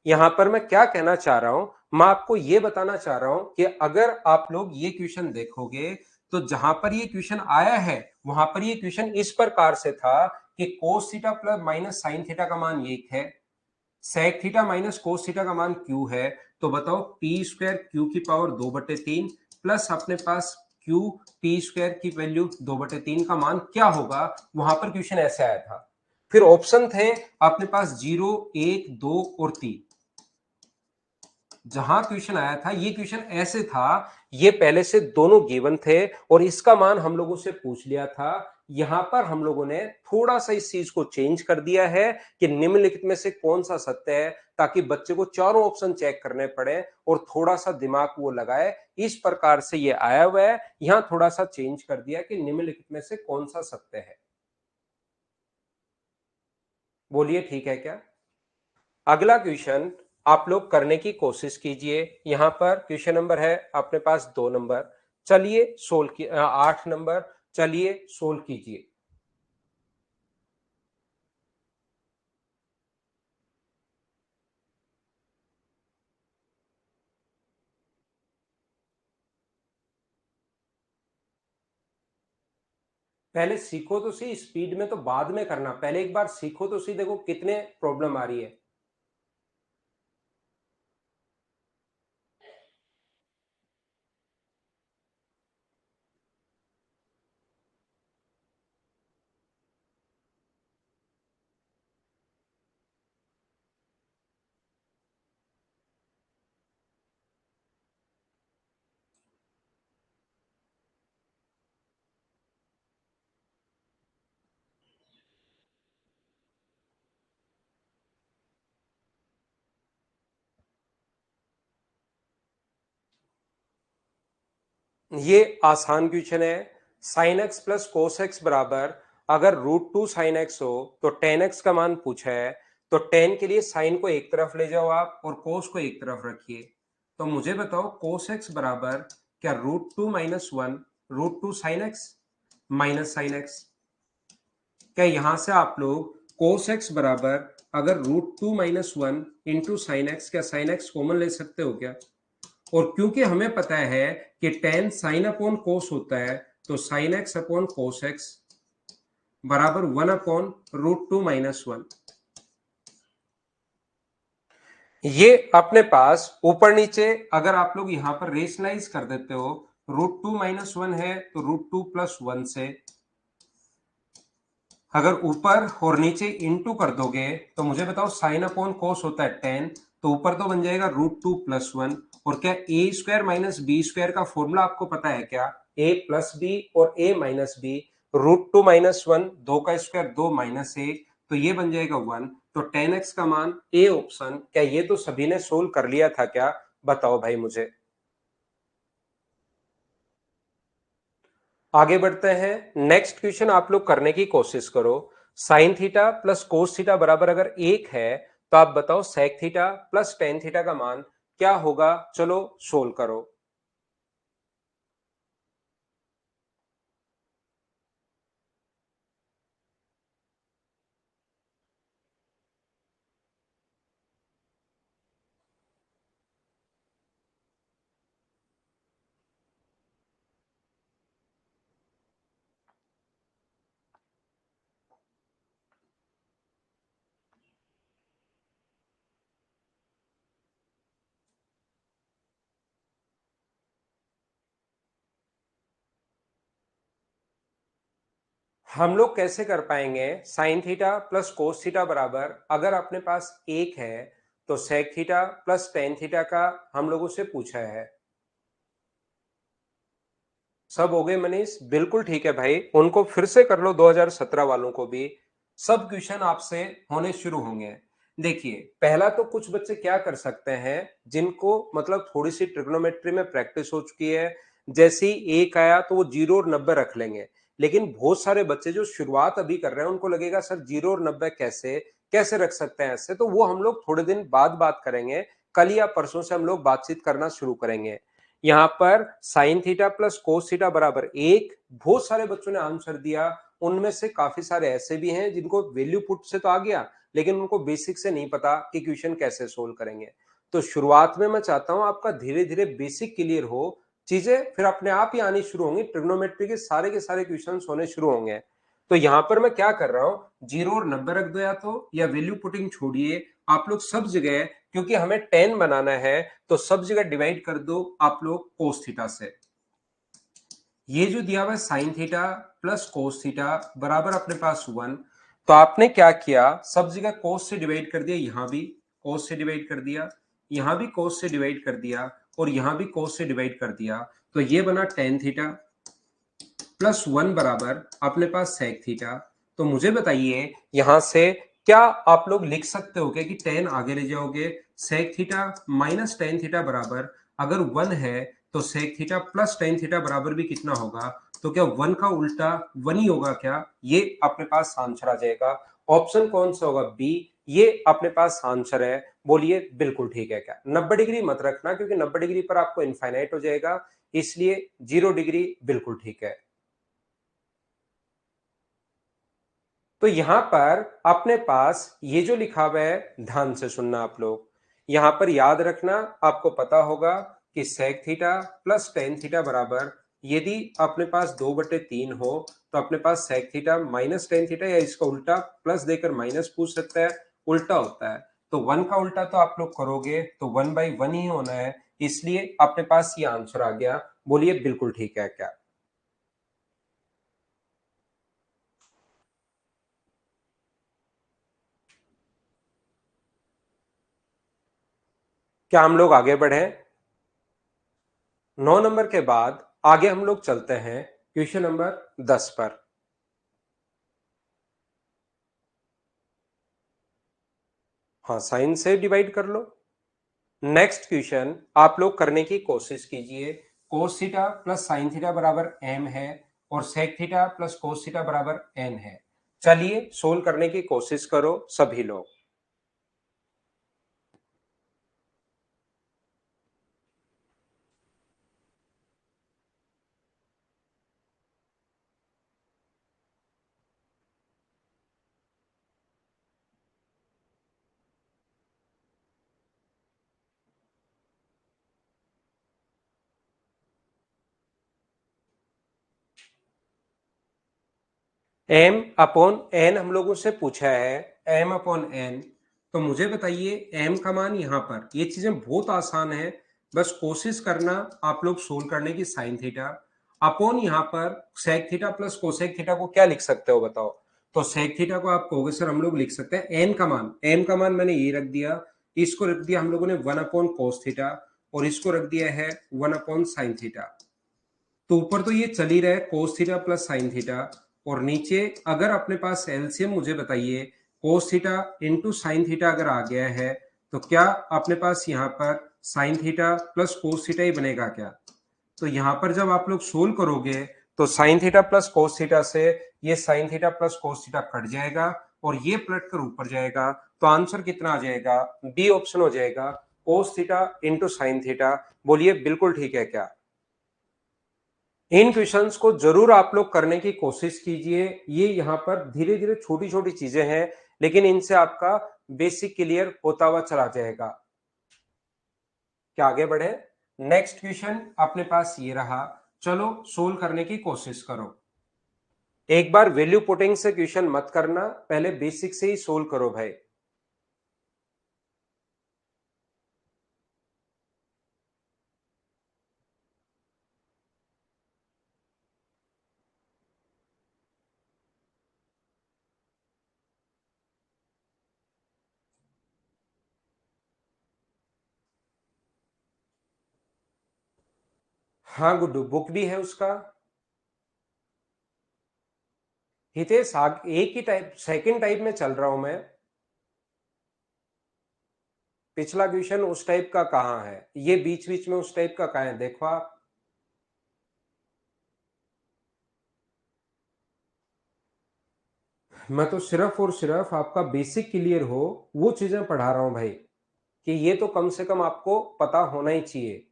यहां पर मैं क्या कहना चाह रहा हूं, मैं आपको यह बताना चाह रहा हूं कि अगर आप लोग ये क्वेश्चन देखोगे तो जहां पर ये क्वेश्चन आया है वहां पर ये क्वेश्चन इस प्रकार से था कि cos theta plus minus sine theta का मान एक है, sec theta minus cos theta का मान क्यू है, तो बताओ पी स्क्वायर क्यू की पावर 2/3 प्लस अपने पास क्यू पी स्क्वायर की वैल्यू 2/3 का मान क्या होगा। वहां पर क्वेश्चन ऐसे आया था, फिर ऑप्शन थे अपने पास 0, 1, 2 और 3। जहां क्वेश्चन आया था ये क्वेश्चन ऐसे था, ये पहले से दोनों गिवन थे और इसका मान हम लोगों से पूछ लिया था। यहां पर हम लोगों ने थोड़ा सा इस चीज को चेंज कर दिया है कि निम्नलिखित में से कौन सा सत्य है, ताकि बच्चे को चारों ऑप्शन चेक करने पड़े और थोड़ा सा दिमाग वो लगाए। इस प्रकार से ये आया हुआ है, यहां थोड़ा सा चेंज कर दिया कि निम्नलिखित में से कौन सा सत्य है। बोलिए ठीक है क्या? अगला क्वेश्चन आप लोग करने की कोशिश कीजिए। यहां पर क्वेश्चन नंबर है अपने पास 2 नंबर, चलिए 8 नंबर, चलिए सोल्व कीजिए। पहले सीखो तो सही, स्पीड में तो बाद में करना, पहले एक बार सीखो तो सही, देखो कितने प्रॉब्लम आ रही है। ये आसान क्वेश्चन है। Sine x plus cos x बराबर, अगर √2 साइन एक्स हो तो टेन एक्स का मान पूछा है, तो टेन के लिए साइन को एक तरफ ले जाओ आप और कोस को एक तरफ रखिए। तो मुझे बताओ कोस एक्स बराबर क्या √2 - 1 √2 sine x minus sine x. क्या यहां से आप लोग कोस एक्स बराबर अगर √2 - 1 इंटू साइन एक्स, क्या साइन एक्स कॉमन ले सकते हो क्या? और क्योंकि हमें पता है कि टेन साइन अपॉन कोस होता है, तो sine x upon cos x बराबर 1/√2 - 1। ये अपने पास ऊपर नीचे अगर आप लोग यहां पर रेशनलाइज कर देते हो, √2 - 1 है तो √2 + 1 से, अगर ऊपर और नीचे इंटू कर दोगे तो मुझे बताओ साइन अपॉन कोस होता है 10, तो ऊपर तो बन जाएगा √2 + 1। और क्या ए स्क्वायर माइनस बी स्क्वायर का फॉर्मूला आपको पता है क्या? ए प्लस बी और ए माइनस बी, √2 - 1 2 का स्क्वायर 2 माइनस 1, तो ये बन जाएगा 1। तो 10x का मान ए ऑप्शन, क्या ये तो सभी ने सोल्व कर लिया था क्या? बताओ भाई मुझे। आगे बढ़ते हैं, नेक्स्ट क्वेश्चन आप लोग करने की कोशिश करो। Sine theta plus cos theta बराबर अगर एक है, तो आप बताओ sec theta plus tan theta का मान क्या होगा। चलो सोल्व करो। हम लोग कैसे कर पाएंगे? Sine theta plus cos theta बराबर अगर अपने पास एक है, तो sec theta plus tan theta का हम लोगों से पूछा है। सब हो गए मनीष? बिल्कुल ठीक है भाई, उनको फिर से कर लो, 2017 वालों को भी सब क्वेश्चन आपसे होने शुरू होंगे। देखिए पहला तो कुछ बच्चे क्या कर सकते हैं जिनको मतलब थोड़ी सी ट्रिग्नोमेट्री में प्रैक्टिस हो चुकी है, जैसे ही एक आया तो वो 0 और 90 रख लेंगे। लेकिन बहुत सारे बच्चे जो शुरुआत अभी कर रहे हैं उनको लगेगा सर 0 और 90 कैसे कैसे रख सकते हैं ऐसे, तो वो हम लोग थोड़े दिन बाद बात करेंगे। कल या परसों से हम लोग बातचीत करना शुरू करेंगे। यहाँ पर sine theta plus cos theta बराबर 1। बहुत सारे बच्चों ने आंसर दिया, उनमें से काफी सारे ऐसे भी हैं जिनको वैल्यू पुट से तो आ गया, लेकिन उनको बेसिक से नहीं पता कि क्वेश्चन कैसे सोल्व करेंगे। तो शुरुआत में मैं चाहता हूं आपका धीरे धीरे बेसिक क्लियर हो, चीजें फिर अपने आप ही आनी शुरू होंगी, ट्रिग्नोमेट्री के सारे क्वेश्चन होने शुरू होंगे। तो यहां पर मैं क्या कर रहा हूं, 0 और 90 रख दो, या वैल्यू पुटिंग छोड़िए, आप लोग सब जगह, क्योंकि हमें 10 बनाना है, तो सब जगह डिवाइड कर दो आप लोग कोस थीटा से। ये जो दिया हुआ है sign theta plus cos theta बराबर अपने पास 1। तो आपने क्या किया, सब जगह कोस से डिवाइड कर दिया, यहां भी कोस से डिवाइड कर दिया, यहां भी कोस से डिवाइड कर दिया, और यहां भी कोस से डिवाइड कर दिया। तो ये बना टेन थीटा प्लस 1 बराबर अपने पास सेक थीटा। तो मुझे बताइए यहां से क्या आप लोग लिख सकते हो कि टेन आगे ले जाओगे, sec theta minus tan theta बराबर, अगर 1 है तो sec theta plus tan theta बराबर भी कितना होगा, तो क्या 1 का उल्टा 1 ही होगा क्या, ये अपने पास आंसर आ जाएगा। ऑप्शन कौन सा होगा, बी, ये अपने पास आंसर है। बोलिए बिल्कुल ठीक है क्या। 90 डिग्री मत रखना, क्योंकि 90 डिग्री पर आपको इनफाइनाइट हो जाएगा, इसलिए 0 डिग्री बिल्कुल ठीक है। तो यहां पर अपने पास ये जो लिखा हुआ है, ध्यान से सुनना आप लोग, यहां पर याद रखना, आपको पता होगा कि sec theta plus tan theta बराबर, यदि अपने पास 2/3 हो तो अपने पास sec theta minus tan theta, या इसका उल्टा प्लस देकर माइनस पूछ सकता है, उल्टा होता है। तो 1 का उल्टा तो आप लोग करोगे तो 1/1 ही होना है, इसलिए अपने पास ये आंसर आ गया। बोलिए बिल्कुल ठीक है क्या। क्या हम लोग आगे बढ़े। 9 नंबर के बाद आगे हम लोग चलते हैं क्वेश्चन नंबर 10 पर। हाँ, साइन से डिवाइड कर लो। नेक्स्ट क्वेश्चन आप लोग करने की कोशिश कीजिए। Cos theta plus sine theta बराबर एम है, और sec theta plus cos theta बराबर एन है। चलिए सोल्व करने की कोशिश करो सभी लोग। एम अपॉन एन हम लोगों से पूछा है, एम अपॉन एन। तो मुझे बताइए एम का मान, यहां पर ये चीजें बहुत आसान है, बस कोशिश करना आप लोग सोल्व करने की। साइन थीटा अपॉन यहां पर sec theta plus cosec theta को क्या लिख सकते हो बताओ। तो सेक थीटा को आप कहोगे सर हम लोग लिख सकते हैं एन का मान, एम का मान मैंने ये रख दिया, इसको रख दिया हम लोगों ने 1 अपॉन कोस थीटा, और इसको रख दिया है 1 अपॉन साइन थीटा। तो ऊपर तो ये चल ही रहा है cos theta plus sine theta, और नीचे अगर अपने पास एलसीएम मुझे बताइए, कोस थीटा इंटू साइन थीटा अगर आ गया है, तो क्या अपने पास यहाँ पर sine theta plus cos theta ही बनेगा क्या। तो यहाँ पर जब आप लोग सोल्व करोगे तो sign theta plus cos theta से ये sign theta plus cos theta cut जाएगा, और ये पलट कर ऊपर जाएगा, तो आंसर कितना आ जाएगा, बी ऑप्शन हो जाएगा, कोस थीटा इंटू साइन थीटा। बोलिए बिल्कुल ठीक है क्या। इन क्वेश्चंस को जरूर आप लोग करने की कोशिश कीजिए। ये यहाँ पर धीरे धीरे छोटी छोटी चीजें हैं, लेकिन इनसे आपका बेसिक क्लियर होता हुआ चला जाएगा। क्या आगे बढ़े। नेक्स्ट क्वेश्चन अपने पास ये रहा, चलो सोल्व करने की कोशिश करो। एक बार वैल्यू पुटिंग से क्वेश्चन मत करना, पहले बेसिक से ही सोल्व करो भाई। हाँ गुड्डू, बुक भी है उसका। हितेश एक ही टाइप, सेकंड टाइप में चल रहा हूं मैं। पिछला क्वेश्चन उस टाइप का कहाँ है, ये बीच बीच में उस टाइप का कहाँ है, देखो आप। मैं तो सिर्फ और सिर्फ आपका बेसिक क्लियर हो वो चीजें पढ़ा रहा हूं भाई, कि ये तो कम से कम आपको पता होना ही चाहिए।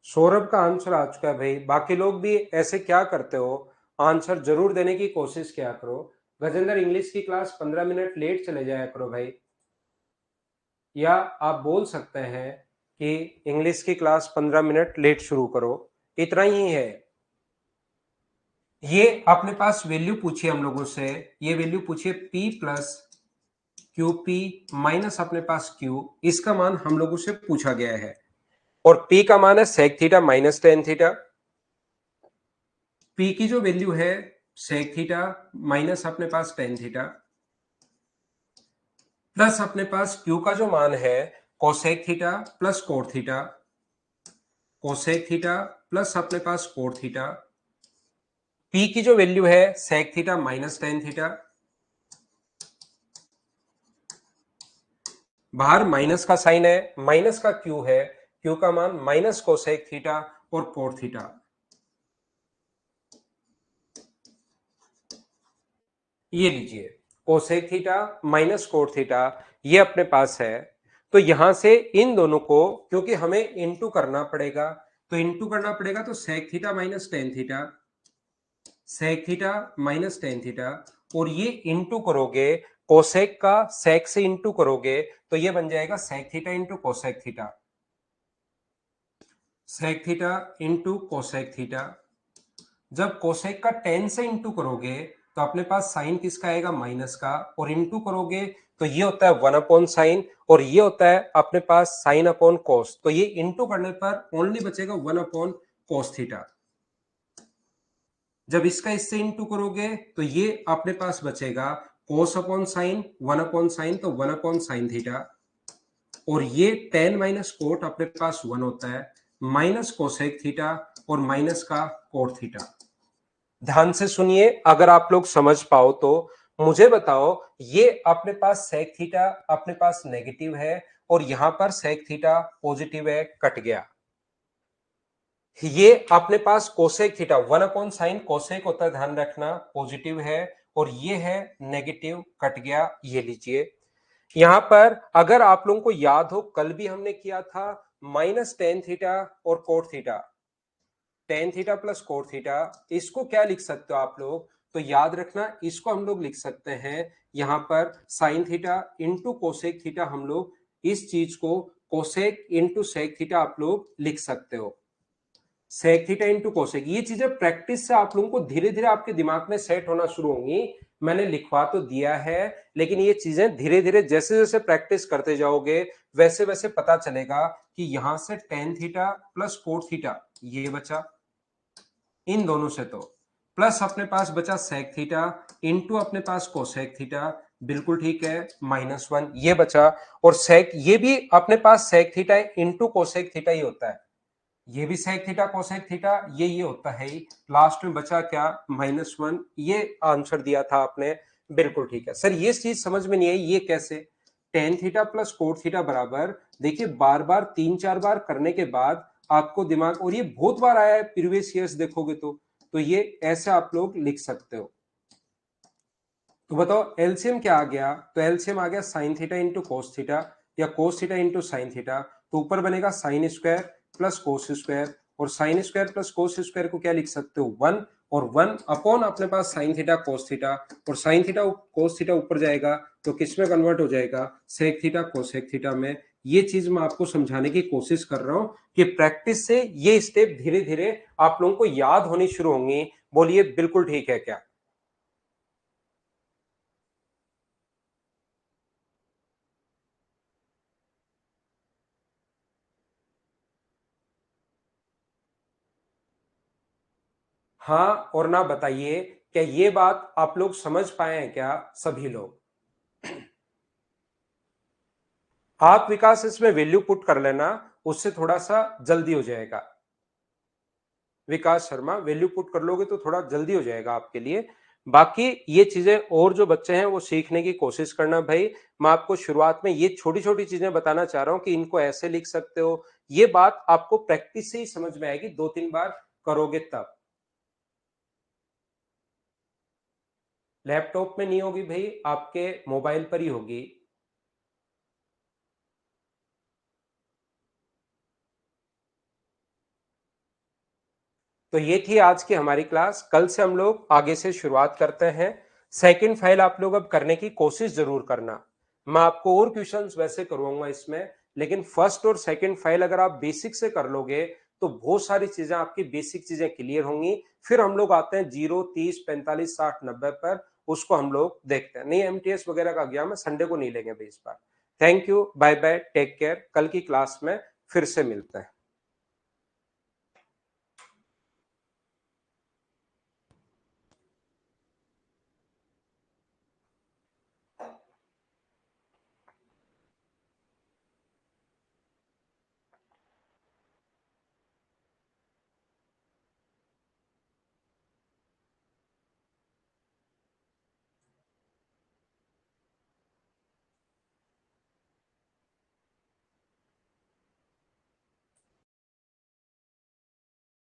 सौरभ का आंसर आ चुका है भाई। बाकी लोग भी ऐसे क्या करते हो, आंसर जरूर देने की कोशिश किया करो। गजेंद्र, इंग्लिश की क्लास 15 मिनट लेट चले जाया करो भाई। या आप बोल सकते हैं कि इंग्लिश की क्लास 15 मिनट लेट शुरू करो, इतना ही है। ये अपने पास वैल्यू पूछी हम लोगों से, ये वैल्यू पूछिए P plus Q P minus अपने पास Q, इसका मान हम लोगों से पूछा गया है। और P का मान है sec theta minus tan theta. P की जो वैल्यू है सेक थीटा माइनस अपने पास टेन थीटा, प्लस अपने पास Q का जो मान है cosec theta plus cot theta, cosec theta plus अपने पास कोट थीटा। P की जो वैल्यू है sec theta minus tan theta, बाहर माइनस का साइन है, माइनस का Q है, Q का मान माइनस कोसेक थीटा और कोट थीटा। ये लीजिए cosec theta minus cot theta, ये अपने पास है। तो यहां से इन दोनों को क्योंकि हमें इनटू करना पड़ेगा, तो इनटू करना पड़ेगा, तो sec theta minus tan theta, sec theta minus tan theta, और ये इनटू करोगे कोसेक का सेक से इनटू करोगे तो ये बन जाएगा sec theta into cosec theta, sec theta into cosec theta. जब कोसेक का टेन से इंटू करोगे तो अपने पास साइन किसका आएगा, माइनस का, और इंटू करोगे तो ये होता है वन अपॉन साइन, और ये होता है अपने पास साइन अपॉन कोस, तो ये इंटू करने पर ओनली बचेगा वन अपॉन कोस थीटा। जब इसका इससे इंटू करोगे तो ये अपने पास बचेगा कोस upon sine, one upon sign, तो वन अपॉन साइन थीटा, और ये टेन माइनस कोट अपने पास वन होता है, माइनस कोसेक थीटा और माइनस का कोट थीटा। ध्यान से सुनिए, अगर आप लोग समझ पाओ तो मुझे बताओ, ये अपने पास सेक थीटा अपने पास नेगेटिव है और यहां पर सेक थीटा पॉजिटिव है, कट गया। ये अपने पास cosec theta one upon sine cosec होता है, ध्यान रखना, पॉजिटिव है, और ये है नेगेटिव, कट गया। ये लीजिए यहां पर अगर आप लोगों को याद हो, कल भी हमने किया था माइनस टेन थीटा और cot theta, ten theta plus cot theta, इसको क्या लिख सकते हो आप लोग, तो याद रखना इसको हम लोग लिख सकते हैं यहां पर sine theta into cosec theta, हम लोग इस चीज को कोसेक इंटू सेक थीटा आप लोग लिख सकते हो, सेक थीटा इंटू कोसेक। ये चीजें प्रैक्टिस से आप लोगों को धीरे धीरे आपके दिमाग में सेट होना शुरू होंगी। मैंने लिखवा तो दिया है, लेकिन ये चीजें धीरे धीरे जैसे जैसे प्रैक्टिस करते जाओगे वैसे वैसे पता चलेगा कि यहां से ten theta plus cot theta ये बचा, इन दोनों से, तो प्लस अपने पास बचा सेक थीटा इंटू अपने पास कोसेक थीटा, बिल्कुल ठीक है, माइनस वन ये बचा, और सेक ये भी अपने पास sec theta into cosec theta ही होता है, ये भी सेक थीटा कोसेक थीटा ये होता है ही। लास्ट में बचा क्या, माइनस वन, ये आंसर दिया था आपने, बिल्कुल ठीक है। सर ये चीज समझ में नहीं आई, ये कैसे, ten theta plus cot theta बराबर, देखिए बार बार तीन चार बार करने के बाद आपको दिमाग, और ये बहुत बार आया है प्रीवियस ईयर्स देखोगे तो ये ऐसे आप लोग लिख सकते हो। तो बताओ एलसीएम क्या आ गया, तो एलसीएम आ गया sine theta into cos theta या cos theta into sine theta, तो ऊपर बनेगा sine square plus cos square, और sine square plus cos square को क्या लिख सकते हो, वन, और वन अपॉन अपने पास साइन थीटा कोस थीटा, और साइन थीटा कोस थीटा ऊपर जाएगा तो किस में कन्वर्ट हो जाएगा, सेक थीटा कोसेक थीटा में। ये चीज मैं आपको समझाने की कोशिश कर रहा हूं कि प्रैक्टिस से ये स्टेप धीरे धीरे आप लोगों को याद होनी शुरू होंगी। बोलिए बिल्कुल ठीक है क्या। हाँ और ना बताइए, क्या ये बात आप लोग समझ पाए हैं क्या सभी लोग। आप विकास इसमें वैल्यू पुट कर लेना, उससे थोड़ा सा जल्दी हो जाएगा। विकास शर्मा वैल्यू पुट कर लोगे तो थोड़ा जल्दी हो जाएगा आपके लिए। बाकी ये चीजें और जो बच्चे हैं वो सीखने की कोशिश करना भाई। मैं आपको शुरुआत में ये छोटी छोटी चीजें बताना चाह रहा हूं कि इनको ऐसे लिख सकते हो, ये बात आपको प्रैक्टिस से ही समझ में आएगी, दो तीन बार करोगे तब। लैपटॉप में नहीं होगी भाई, आपके मोबाइल पर ही होगी। तो ये थी आज की हमारी क्लास। कल से हम लोग आगे से शुरुआत करते हैं। सेकंड फाइल आप लोग अब करने की कोशिश जरूर करना। मैं आपको और क्वेश्चंस वैसे करवाऊंगा इसमें, लेकिन फर्स्ट और सेकंड फाइल अगर आप बेसिक से कर लोगे तो बहुत सारी चीजें, आपकी बेसिक चीजें क्लियर होंगी। फिर हम लोग आते हैं 0, 30, 45, 60, 90 पर, उसको हम लोग देखते हैं। नहीं, एमटीएस वगैरह का गया मैं, संडे को नहीं लेंगे भाई इस बार। Thank you, bye bye, take care. कल की क्लास में फिर से मिलते हैं।